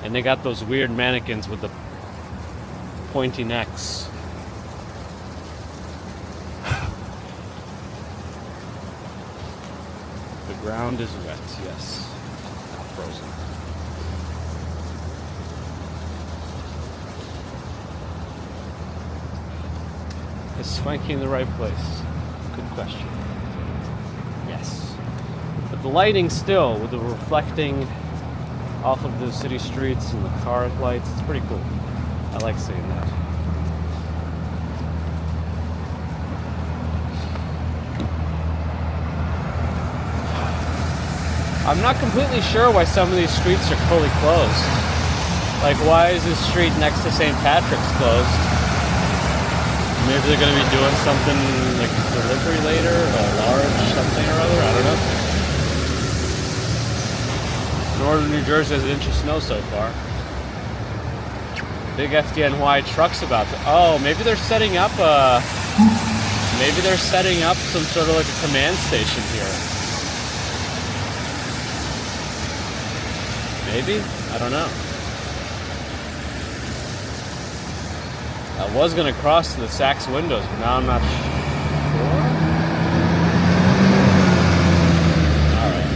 and they got those weird mannequins with the pointy necks. The ground is wet, yes. Not frozen. Is Swanky in the right place? Good question. Yes. But the lighting still, with the reflecting off of the city streets and the car lights, it's pretty cool. I like seeing that. I'm not completely sure why some of these streets are fully closed. Like, why is this street next to St. Patrick's closed? Maybe they're going to be doing something like delivery later, a large something or other, I don't know. Northern New Jersey has an inch of snow so far. Big FDNY trucks about to... Oh, maybe they're setting up some sort of like a command station here. Maybe? I don't know. I was going to cross to the Saks windows, but now I'm not sure. Alright.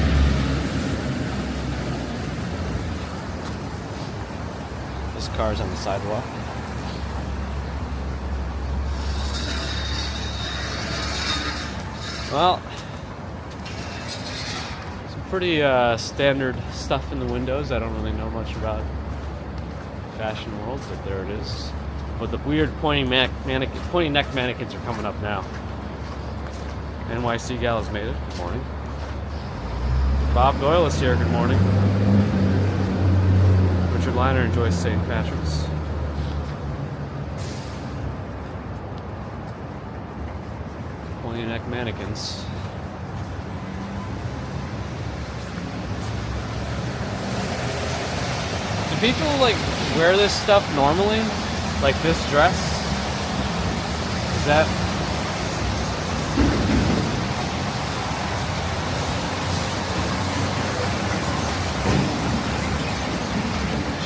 This car's on the sidewalk. Well, some pretty standard stuff in the windows. I don't really know much about fashion world, but there it is. But the weird pointy neck mannequins are coming up now. NYC gal has made it. Good morning. Bob Doyle is here. Good morning. Richard Liner enjoys St. Patrick's. Pointy neck mannequins. Do people like wear this stuff normally? Like this dress? Is that...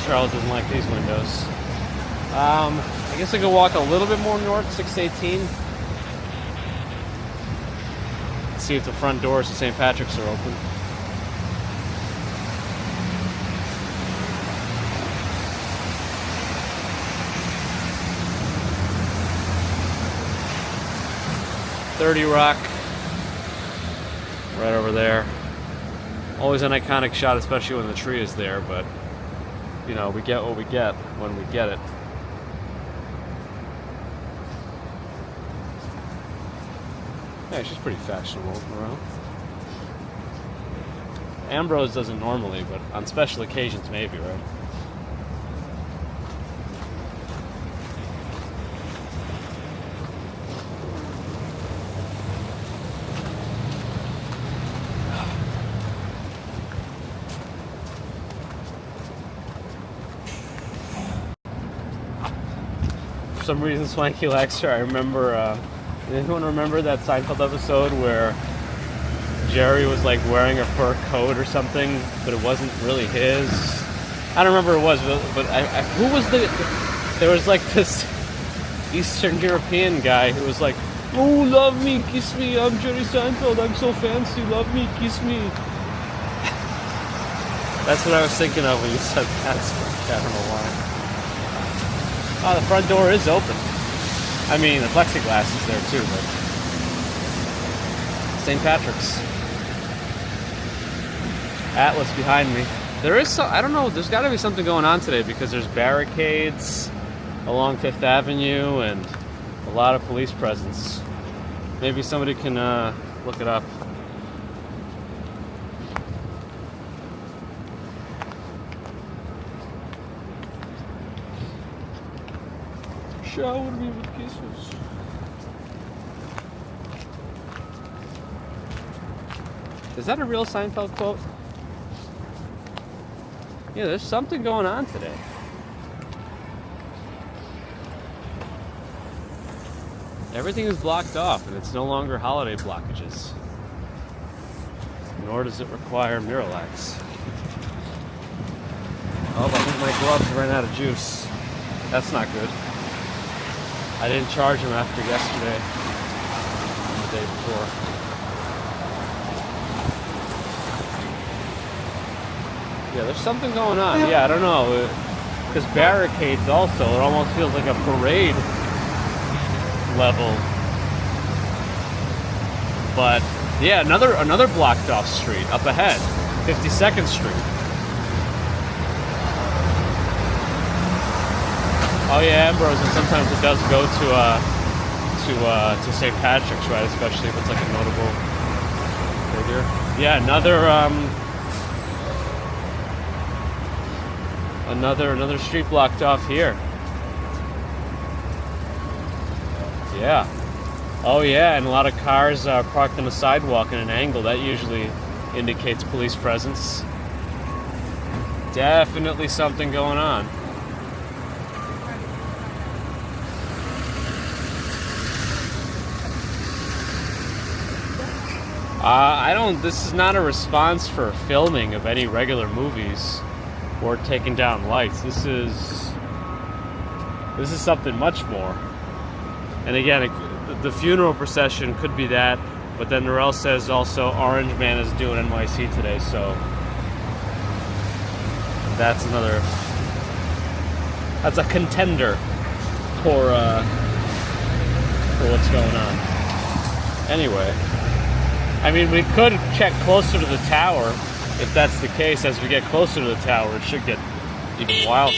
Charlotte doesn't like these windows. I guess I could walk a little bit more north, 618. See if the front doors to St. Patrick's are open. .30 Rock, right over there. Always an iconic shot, especially when the tree is there, but, you know, we get what we get when we get it. Yeah, she's pretty fashionable around. Ambrose doesn't normally, but on special occasions maybe, right? For some reason, Swanky likes her. I remember, anyone remember that Seinfeld episode where Jerry was like wearing a fur coat or something, but it wasn't really his? I don't remember who it was, but who was there was like this Eastern European guy who was like, "Oh, love me, kiss me, I'm Jerry Seinfeld, I'm so fancy, love me, kiss me." That's what I was thinking of when you said that. I don't know why. Oh, the front door is open. I mean, the plexiglass is there too, but... St. Patrick's. Atlas behind me. There is I don't know, there's got to be something going on today because there's barricades along 5th Avenue and a lot of police presence. Maybe somebody can look it up. Shower me with kisses. Is that a real Seinfeld quote? Yeah, there's something going on today. Everything is blocked off, and it's no longer holiday blockages. Nor does it require Miralax. Oh, I think my gloves ran out of juice. That's not good. I didn't charge him after yesterday and the day before. Yeah, there's something going on. Yeah, I don't know. Because barricades also, it almost feels like a parade level. But yeah, another blocked off street up ahead, 52nd Street. Oh yeah, Ambrose, and sometimes it does go to St. Patrick's, right? Especially if it's like a notable figure. Yeah, another street blocked off here. Yeah. Oh yeah, and a lot of cars are parked on the sidewalk in an angle. That usually indicates police presence. Definitely something going on. This is not a response for filming of any regular movies or taking down lights. This is something much more. And again, the funeral procession could be that, but then Norell says also Orange Man is doing NYC today, so that's a contender for what's going on. Anyway, I mean, we could check closer to the tower. If that's the case, as we get closer to the tower, it should get even wilder.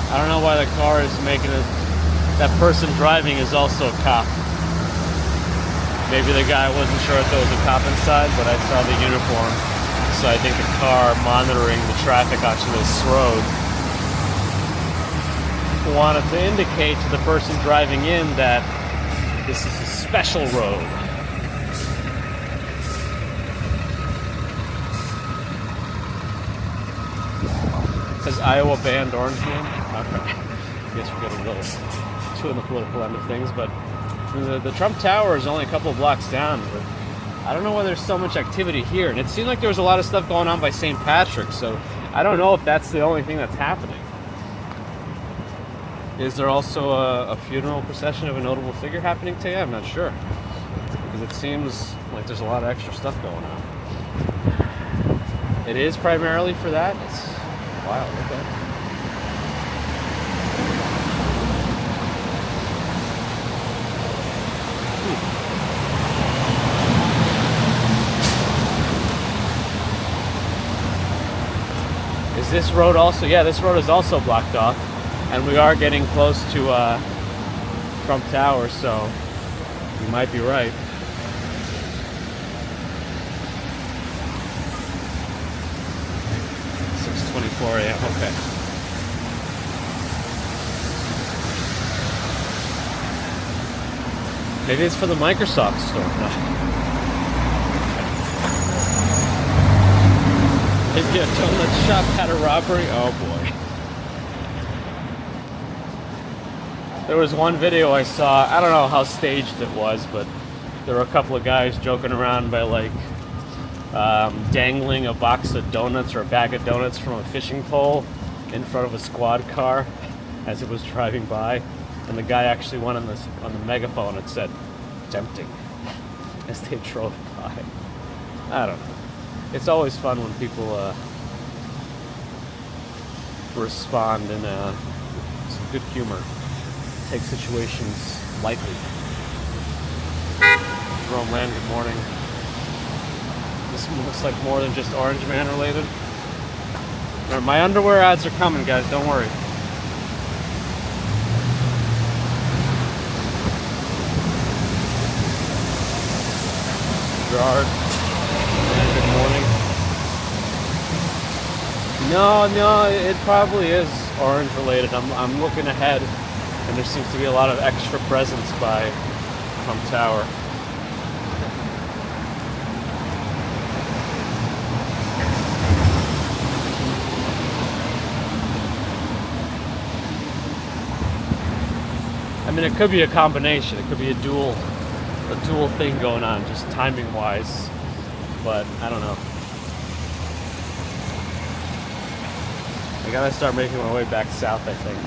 I don't know why the car is making it. That person driving is also a cop. Maybe the guy wasn't sure if there was a cop inside, but I saw the uniform. So I think the car monitoring the traffic onto this road wanted to indicate to the person driving in that this is a special road. It says Iowa banned Orange Man. Okay. I guess we're getting a little too in the political end of things, but the Trump Tower is only a couple of blocks down, but I don't know why there's so much activity here. And it seemed like there was a lot of stuff going on by St. Patrick's, so I don't know if that's the only thing that's happening. Is there also a funeral procession of a notable figure happening today? I'm not sure. Because it seems like there's a lot of extra stuff going on. It is primarily for that? It's wild, okay. Is this road also? Yeah, this road is also blocked off. And we are getting close to Trump Tower, so you might be right. .24 a.m. Okay. Maybe it's for the Microsoft store. No. Maybe a donut shop had a robbery. Oh boy. There was one video I saw, I don't know how staged it was, but there were a couple of guys joking around by like dangling a box of donuts or a bag of donuts from a fishing pole in front of a squad car as it was driving by. And the guy actually went on the megaphone and said, "Tempting," as they drove by. I don't know. It's always fun when people respond in some good humor. Take situations lightly. Jerome Land, good morning. This looks like more than just Orange Man related. Remember, my underwear ads are coming, guys. Don't worry. Gerard, good morning. No, it probably is Orange related. I'm looking ahead. And there seems to be a lot of extra presence by Trump Tower. I mean, it could be a combination. It could be a dual thing going on, just timing wise. But I don't know. I gotta start making my way back south, I think.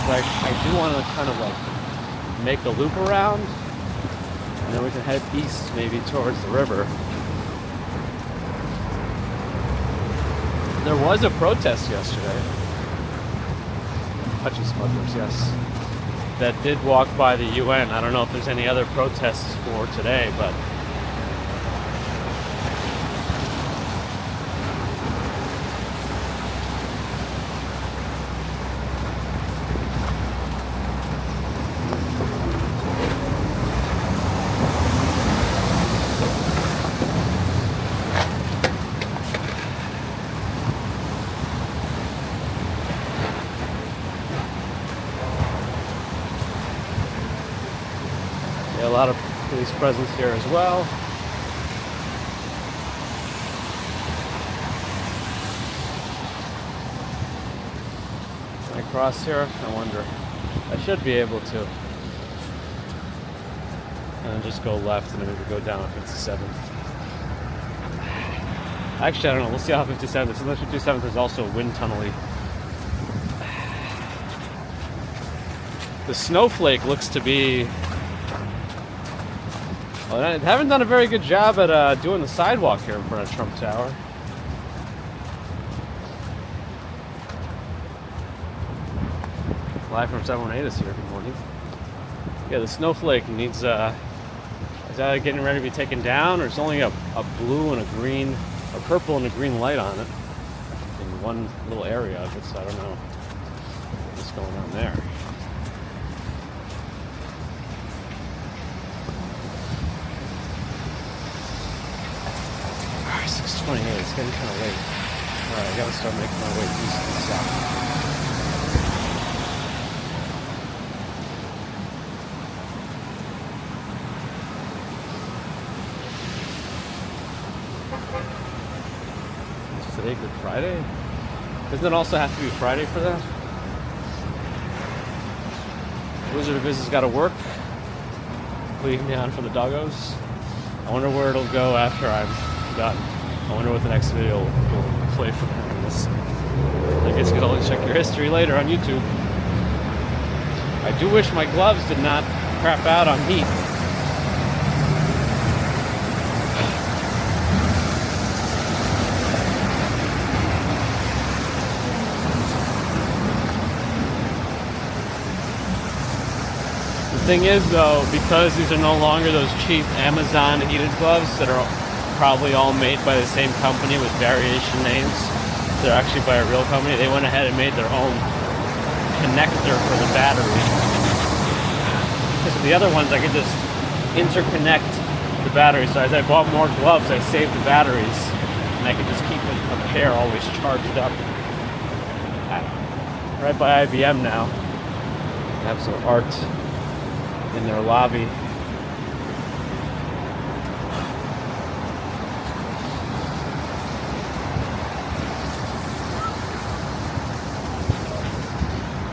But I do want to kind of like make a loop around, and then we can head east, maybe towards the river. There was a protest yesterday. Touchy smugglers, yes. That did walk by the UN. I don't know if there's any other protests for today, but a lot of police presence here as well. Can I cross here? I wonder. I should be able to. And then just go left and then maybe go down on 57th. Actually, I don't know. We'll see how 57th is. Unless 57th is also wind tunnely. The snowflake looks to be... Well, I haven't done a very good job at doing the sidewalk here in front of Trump Tower. Live from 718 is here. Good morning. Yeah, the snowflake needs, is that getting ready to be taken down, or it's only a blue and a green, a purple and a green light on it in one little area of it, so I don't know what's going on there. 6:28, it's getting kind of late. Alright, I gotta start making my way east and south. Is today Good Friday? Doesn't it also have to be Friday for that? Wizard of Biz has gotta work. Leave me on for the doggos. I wonder where it'll go after I'm done. I wonder what the next video will play for this. I guess you could always check your history later on YouTube. I do wish my gloves did not crap out on heat. The thing is though, because these are no longer those cheap Amazon heated gloves that are probably all made by the same company with variation names. They're actually by a real company. They went ahead and made their own connector for the battery. Because of the other ones, I could just interconnect the battery. So as I bought more gloves, I saved the batteries, and I could just keep a pair always charged up. Right by IBM now. They have some art in their lobby.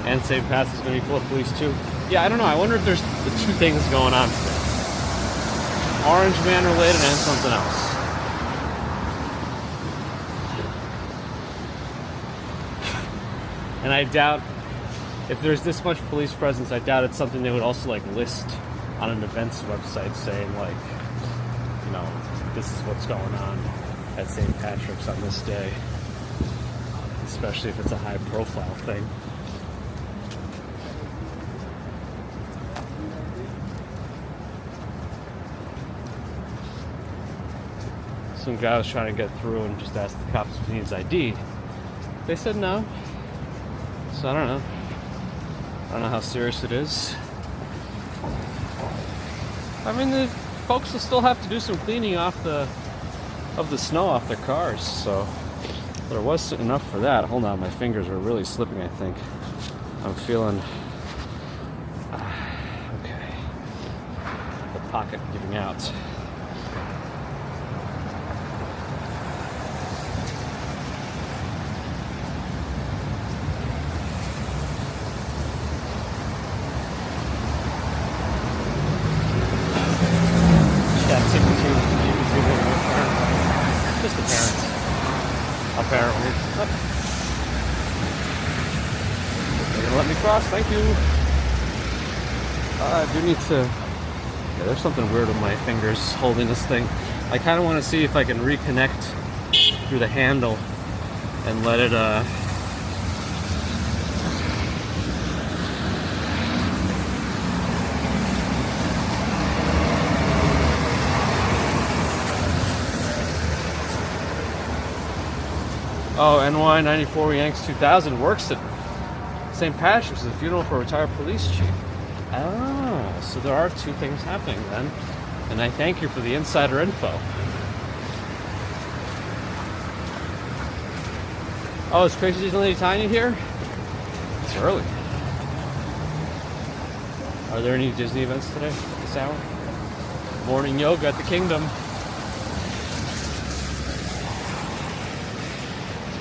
And St. Pat's is going to be full of police too. Yeah, I don't know. I wonder if there's the two things going on today. Orange Man related and something else. And I doubt, if there's this much police presence, I doubt it's something they would also like list on an events website saying like, you know, this is what's going on at St. Patrick's on this day. Especially if it's a high profile thing. Some guy was trying to get through and just asked the cops if he needs ID. They said no. So I don't know. I don't know how serious it is. I mean, the folks will still have to do some cleaning of the snow off their cars. So there was enough for that. Hold on, my fingers are really slipping, I think. I'm feeling... okay. The pocket giving out. apparently. They're gonna let me cross, thank you. I do need to... Yeah, there's something weird with my fingers holding this thing. I kind of want to see if I can reconnect through the handle and let it, Oh, NY94 Yanks 2000 works at St. Patrick's, the funeral for a retired police chief. Oh, so there are two things happening then. And I thank you for the insider info. Oh, is Crazy Disney Lady Tiny here? It's early. Are there any Disney events today at this hour? Morning yoga at the Kingdom.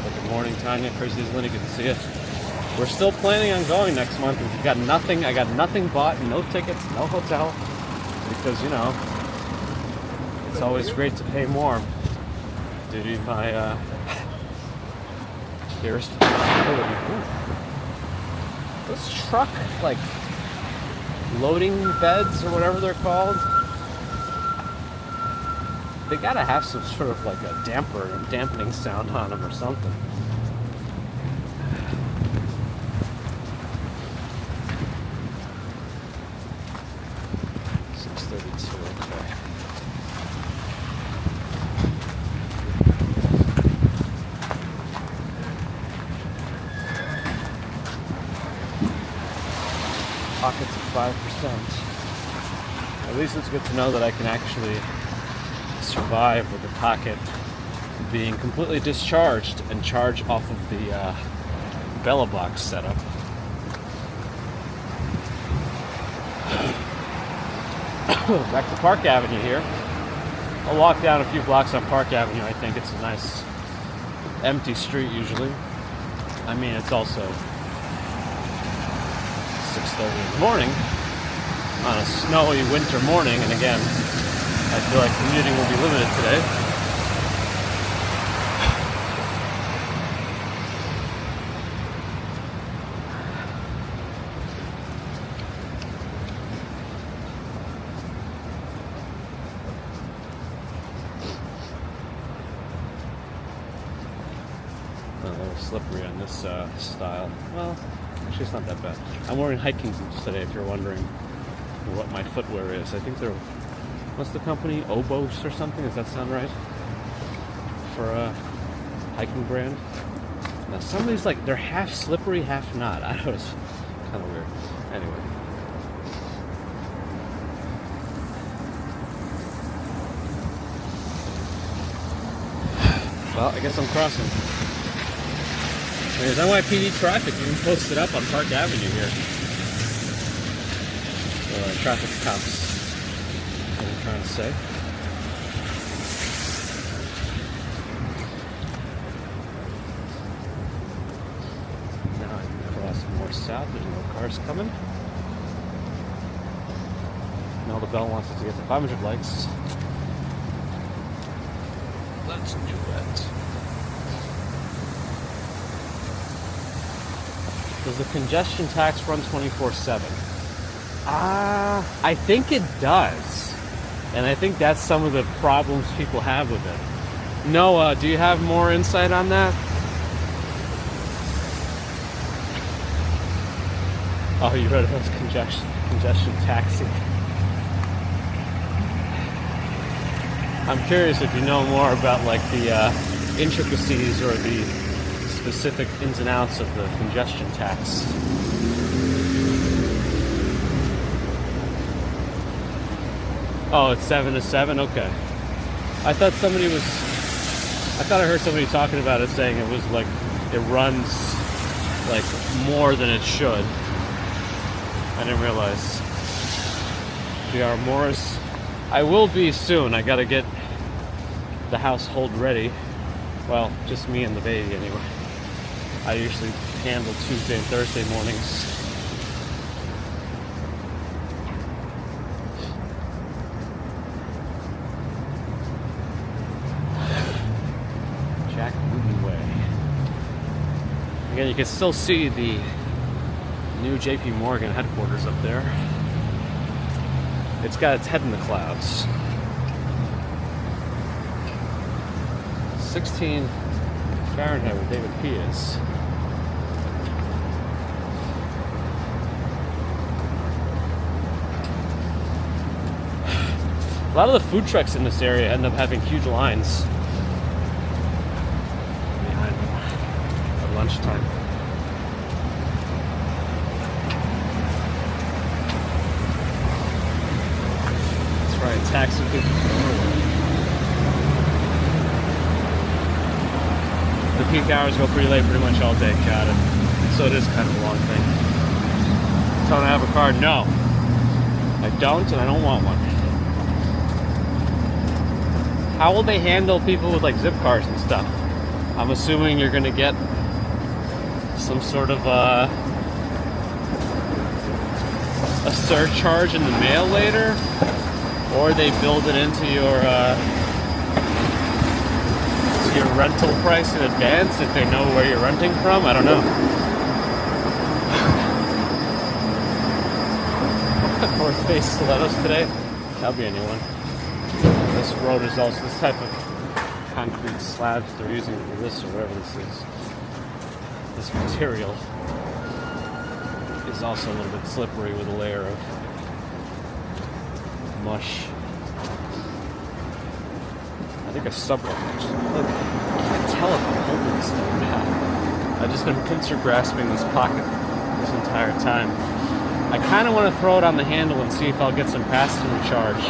Good morning, Tanya. Crazy Disney Lady, good to see you. We're still planning on going next month. We've got nothing. I got nothing bought, no tickets, no hotel, because it's always great to pay more due to my irresponsibility. This truck, like loading beds or whatever they're called, they gotta have some sort of like a dampening sound on them or something. Pockets of 5%. At least it's good to know that I can actually survive with the pocket being completely discharged and charge off of the Bella Box setup. Back to Park Avenue here. I'll walk down a few blocks on Park Avenue. I think it's a nice empty street usually. I mean, it's also 6:30 in the morning on a snowy winter morning, and again, I feel like commuting will be limited today. A little slippery on this style. Well, actually, it's not that bad. I'm wearing hiking boots today, if you're wondering what my footwear is. I think they're, what's the company? Obos or something? Does that sound right? For a hiking brand? Now, some of these, like, they're half slippery, half not. I don't know, it's kind of weird. Anyway. Well, I guess I'm crossing. There's NYPD traffic even posted up on Park Avenue here. Traffic cops. What I'm trying to say. Now I can cross more south. There's no cars coming. Now the bell wants us to get to 500 likes. Let's do it. Does the congestion tax run 24/7? I think it does. And I think that's some of the problems people have with it. Noah, do you have more insight on that? Oh, you read about congestion taxing. I'm curious if you know more about like the intricacies or the specific ins and outs of the congestion tax. Oh, it's 7 to 7? Okay. I thought I heard somebody talking about it, saying it was like, it runs like more than it should. I didn't realize. GR Morris. I will be soon. I gotta get the household ready. Well, just me and the baby anyway. I usually handle Tuesday and Thursday mornings. Jack Wooten Way. Again, you can still see the new JP Morgan headquarters up there. It's got its head in the clouds. 16 Fahrenheit where David P is. A lot of the food trucks in this area end up having huge lines behind them at lunchtime. That's right, taxi people from nowhere. The peak hours go pretty late pretty much all day. Got it. So it is kind of a long thing. Don't I have a car? No. I don't, and I don't want one. How will they handle people with like zip cars and stuff? I'm assuming you're gonna get some sort of a surcharge in the mail later, or they build it into your rental price in advance if they know where you're renting from. I don't know. North Face stilettos today. That'll be a new one. This road is also this type of concrete slabs they're using for this or whatever this is. This material is also a little bit slippery with a layer of mush. I think a subway actually. I can't tell if I'm holding this thing now. I've just been pincer grasping this pocket this entire time. I kind of want to throw it on the handle and see if I'll get some pass-through charge.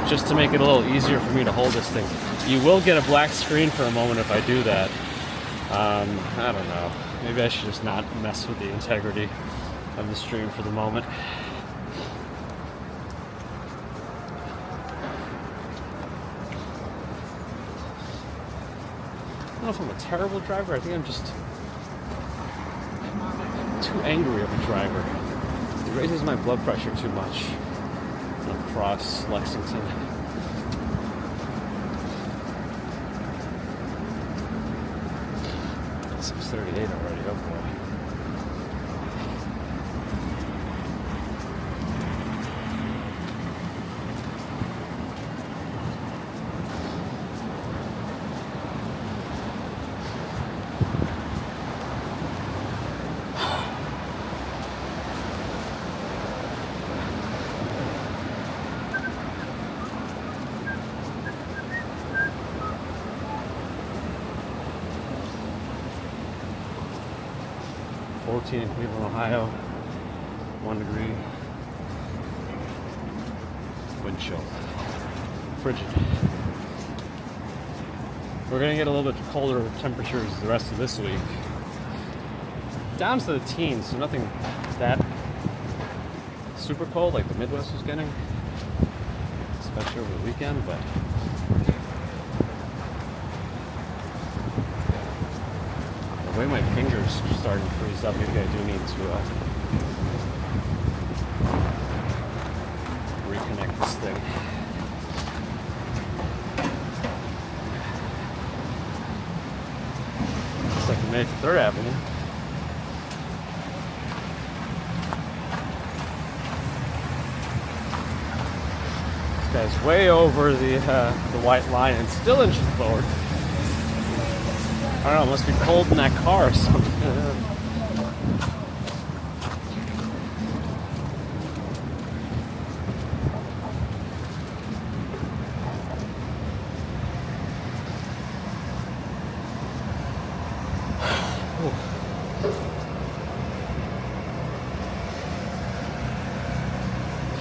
Just to make it a little easier for me to hold this thing. You will get a black screen for a moment if I do that. I don't know. Maybe I should just not mess with the integrity of the stream for the moment. I don't know if I'm a terrible driver. I think I'm just too angry of a driver. It raises my blood pressure too much. Across Lexington. It's 6:38 already, oh boy. In Cleveland, Ohio, 1 degree, wind chill, frigid. We're going to get a little bit colder temperatures the rest of this week. Down to the teens, so nothing that super cold like the Midwest was getting, especially over the weekend, but the way my fingers are starting to freeze up, maybe I do need to reconnect this thing. Looks like we made it to 3rd Avenue. This guy's way over the white line and still inching forward. I don't know, it must be cold in that car or something.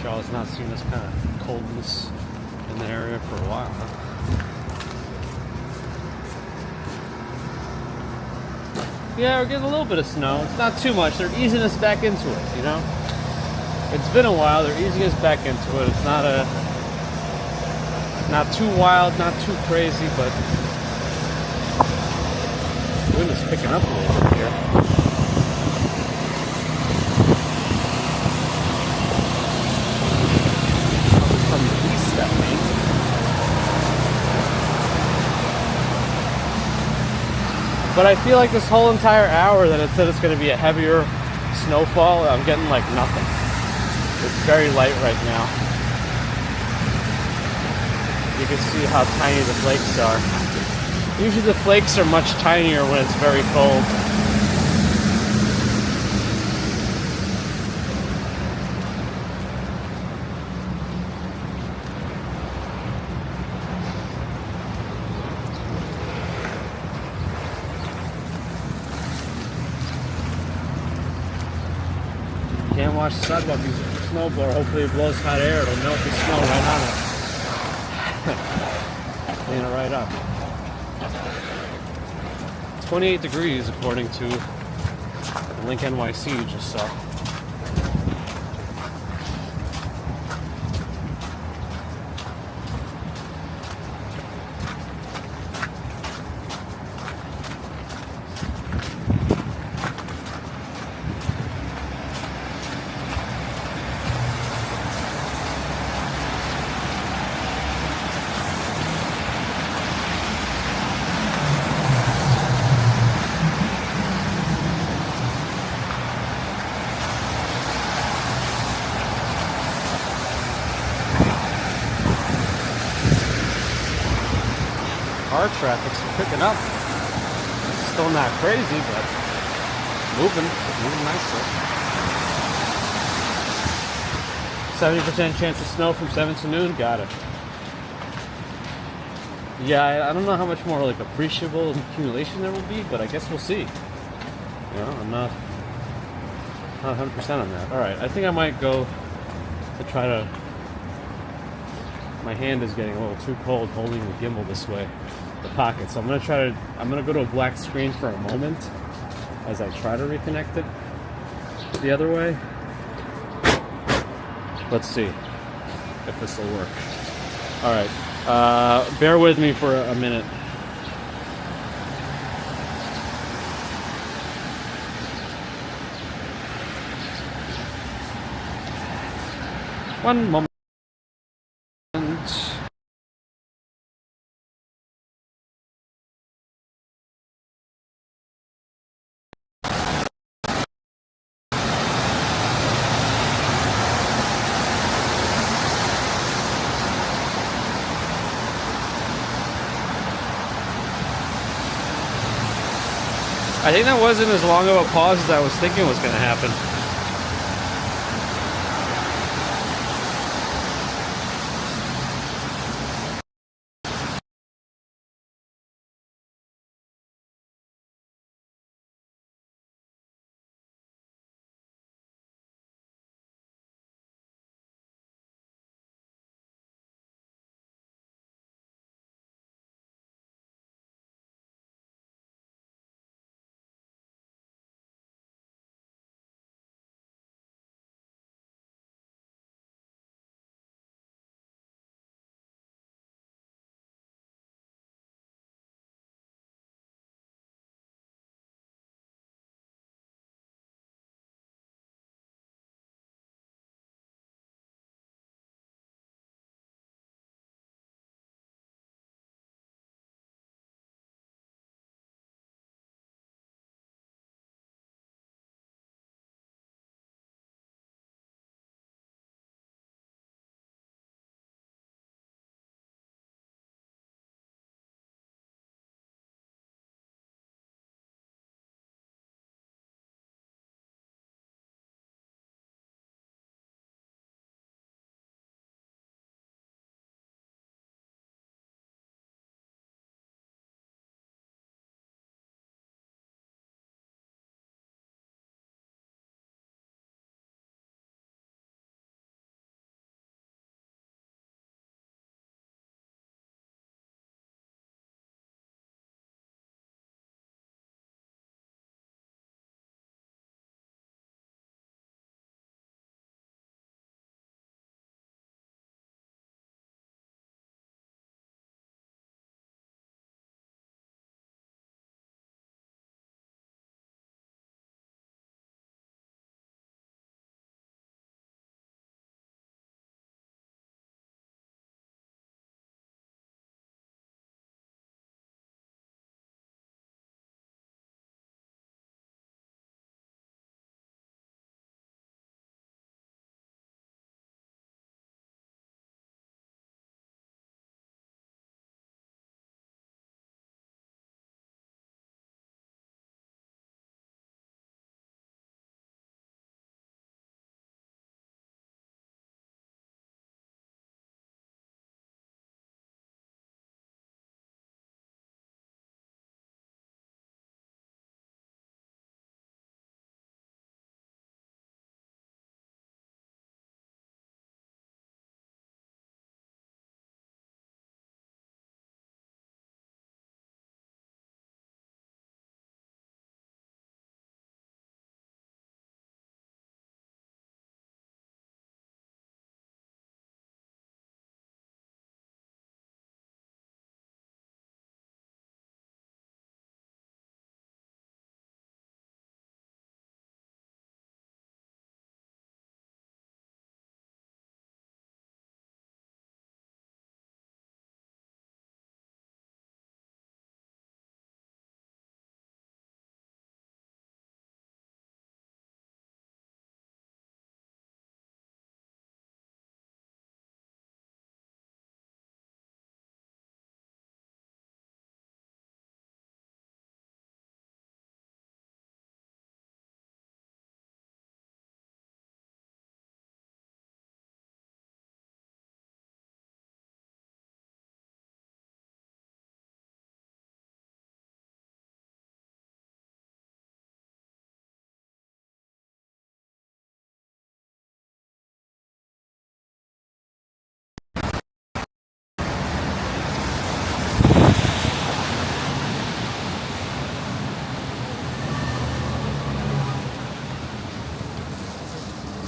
Charlotte's not seen this kind of coldness in the area for a while, huh? Yeah, we're getting a little bit of snow. It's not too much. They're easing us back into it, you know? It's been a while. They're easing us back into it. It's not too wild, not too crazy, but the wind is picking up a little bit here. From the east, that means. But I feel like this whole entire hour that it said it's going to be a heavier snowfall, I'm getting like nothing. It's very light right now. You can see how tiny the flakes are. Usually the flakes are much tinier when it's very cold. Can't watch the sidewalk use a snowblower. Hopefully it blows hot air. It'll melt the snow right on it. Clean it right up. 28 degrees according to the link NYC you just saw. Car traffic's picking up. It's still not crazy, but moving nicely. 70% chance of snow from 7 to noon. Got it. Yeah, I don't know how much more like appreciable accumulation there will be, but I guess we'll see. You know, I'm not 100% on that. All right, I think I might go to try to. My hand is getting a little too cold holding the gimbal this way, the pocket. So I'm gonna go to a black screen for a moment as I try to reconnect it the other way. Let's see if this will work. All right, bear with me for a minute. One moment. I think that wasn't as long of a pause as I was thinking was going to happen.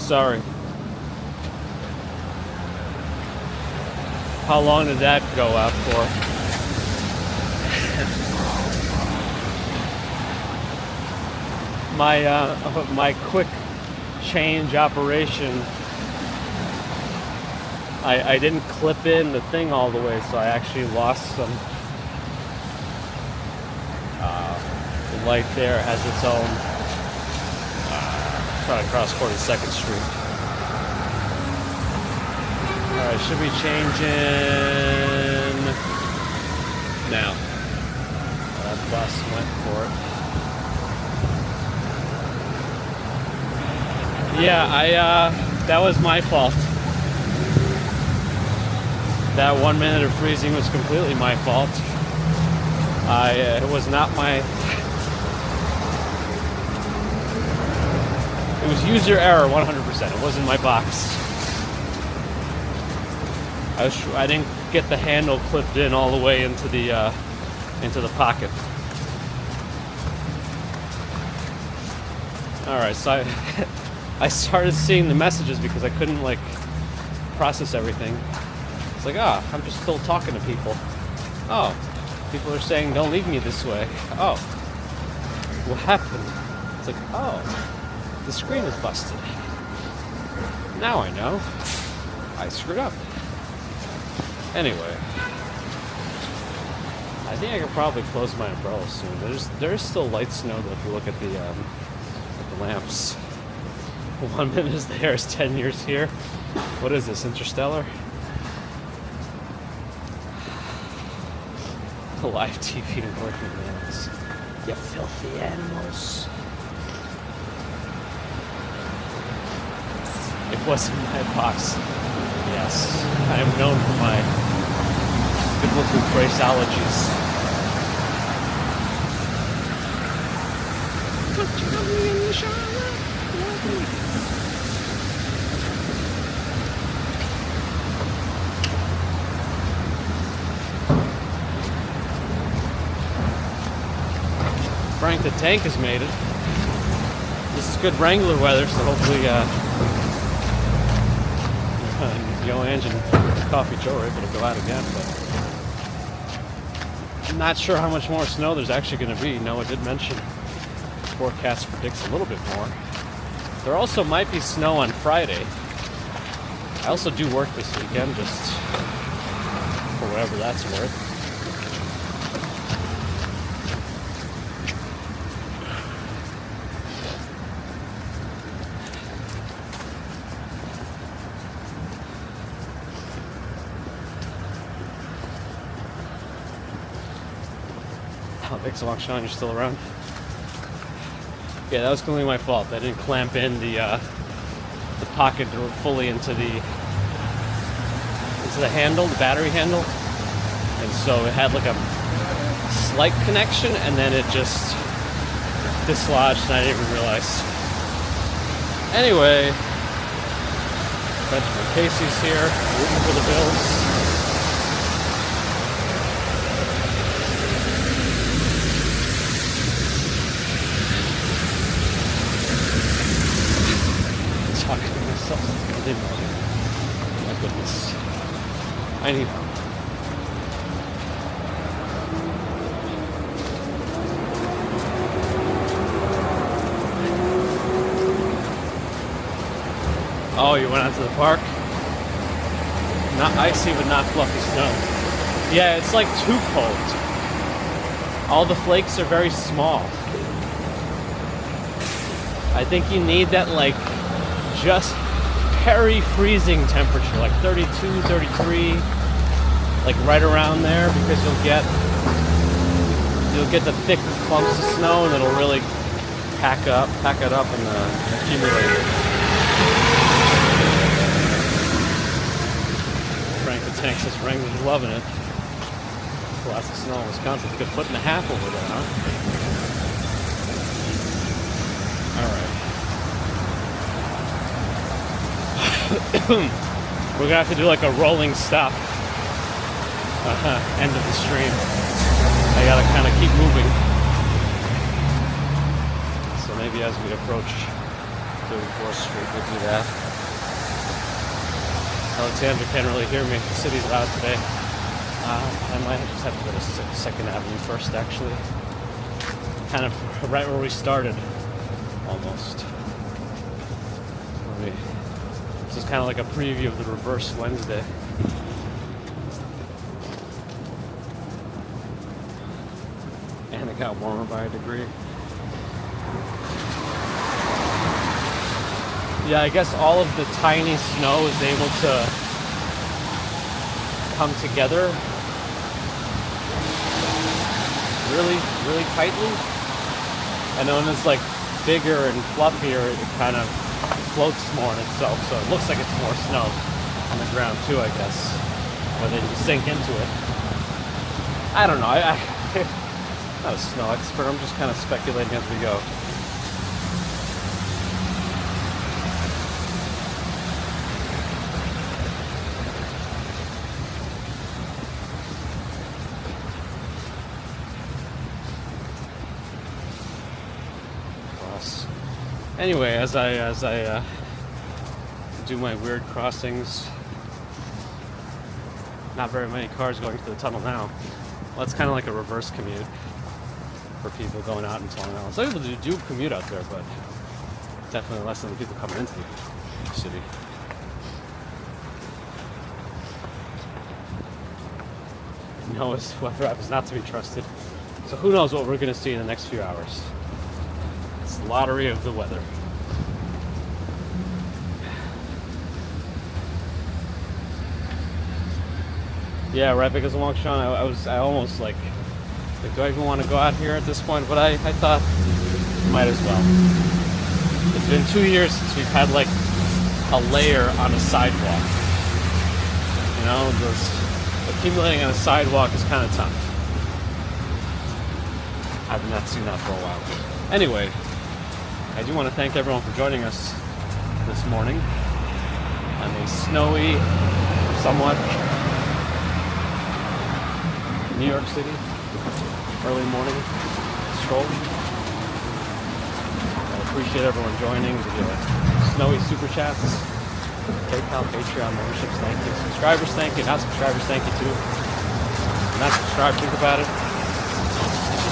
Sorry. How long did that go out for? My quick change operation, I didn't clip in the thing all the way, so I actually lost some. The light there has its own. Trying to cross 42nd Street. Alright, should be changing now. That bus went for it. Yeah, that was my fault. That 1 minute of freezing was completely my fault. It was not my... It was user error 100%. It wasn't my box. I didn't get the handle clipped in all the way into the pocket. Alright, so I started seeing the messages because I couldn't like process everything. It's like, I'm just still talking to people. Oh, people are saying don't leave me this way. Oh, what happened? It's like, oh, the screen is busted. Now I know. I screwed up. Anyway, I think I could probably close my umbrella soon. There's still light snow though if you look at the lamps. 1 minute is there is 10 years here. What is this, Interstellar? Live TV and working man's. You filthy animals. It wasn't my box. Yes, I am known for my biblical phraseologies. Touch me in the shower. Frank the Tank has made it. This is good Wrangler weather, so hopefully Yo Ange and Coffee Joe are able to go out again, but I'm not sure how much more snow there's actually going to be. Noah did mention the forecast predicts a little bit more. There also might be snow on Friday. I also do work this weekend, just for whatever that's worth. Thanks a lot, Sean. You're still around? Yeah, that was completely my fault. I didn't clamp in the pocket fully into the handle, the battery handle, and so it had like a slight connection, and then it just dislodged, and I didn't even realize. Anyway, Benjamin Casey's here, rooting for the Bills. My goodness. I need help. Oh, you went out to the park? Not icy, but not fluffy snow. Yeah, it's like too cold. All the flakes are very small. I think you need that like just freezing temperature, like 32, 33, like right around there, because you'll get the thick clumps of snow, and it'll really pack it up and accumulate. Frank the Tank says Wrangler's loving it. Lots of snow in Wisconsin. It's a good 1.5 foot over there, huh? All right. We're gonna have to do like a rolling stop. End of the stream. I gotta kind of keep moving. So maybe as we approach 34th Street. We'll do that. Alexander can't really hear me. The city's loud today. I might just have to go to 2nd Avenue first, actually. Kind of right where we started, almost. This is kind of like a preview of the Reverse Wednesday. And it got warmer by a degree. Yeah, I guess all of the tiny snow is able to come together really, really tightly. And then when it's like bigger and fluffier, it kind of floats more in itself. So it looks like it's more snow on the ground too, I guess. But then you sink into it. I don't know. I'm not a snow expert. I'm just kind of speculating as we go. Anyway, as I do my weird crossings, not very many cars going through the tunnel now. Well, it's kind of like a reverse commute for people going out into Long Island. Some people do commute out there, but definitely less than the people coming into the city. Weather app is not to be trusted. So who knows what we're going to see in the next few hours. It's the lottery of the weather. Yeah, right, because along Sean, I almost like, do I even want to go out here at this point? But I thought, might as well. It's been 2 years since we've had like a layer on a sidewalk. You know, accumulating on a sidewalk is kind of tough. I've not seen that for a while. Anyway, I do want to thank everyone for joining us this morning on a snowy, somewhat New York City early morning stroll. I appreciate everyone joining the snowy super chats, PayPal, Patreon memberships, thank you. Subscribers, thank you. Not subscribers, thank you too. If you're not subscribed, think about it.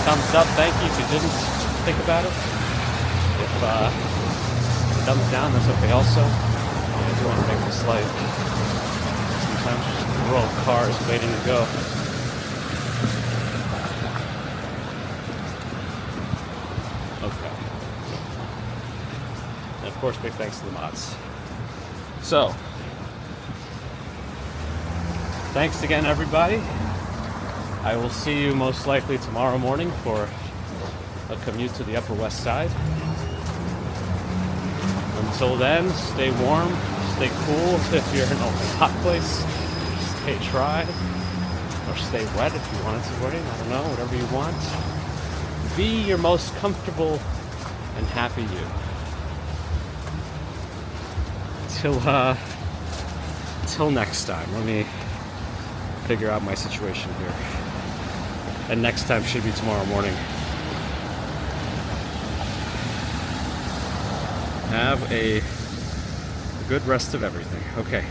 Thumbs up, thank you. If you didn't, think about it. If thumbs down, that's okay also. I do want to make this light. Sometimes just a row of cars waiting to go. Okay. And of course, big thanks to the mods. So, thanks again, everybody. I will see you most likely tomorrow morning for a commute to the Upper West Side. Until then, stay warm, stay cool if you're in a hot place, stay dry, or stay wet if you want it to rain. I don't know, whatever you want. Be your most comfortable and happy you. Till next time. Let me figure out my situation here. And next time should be tomorrow morning. Have a good rest of everything. Okay.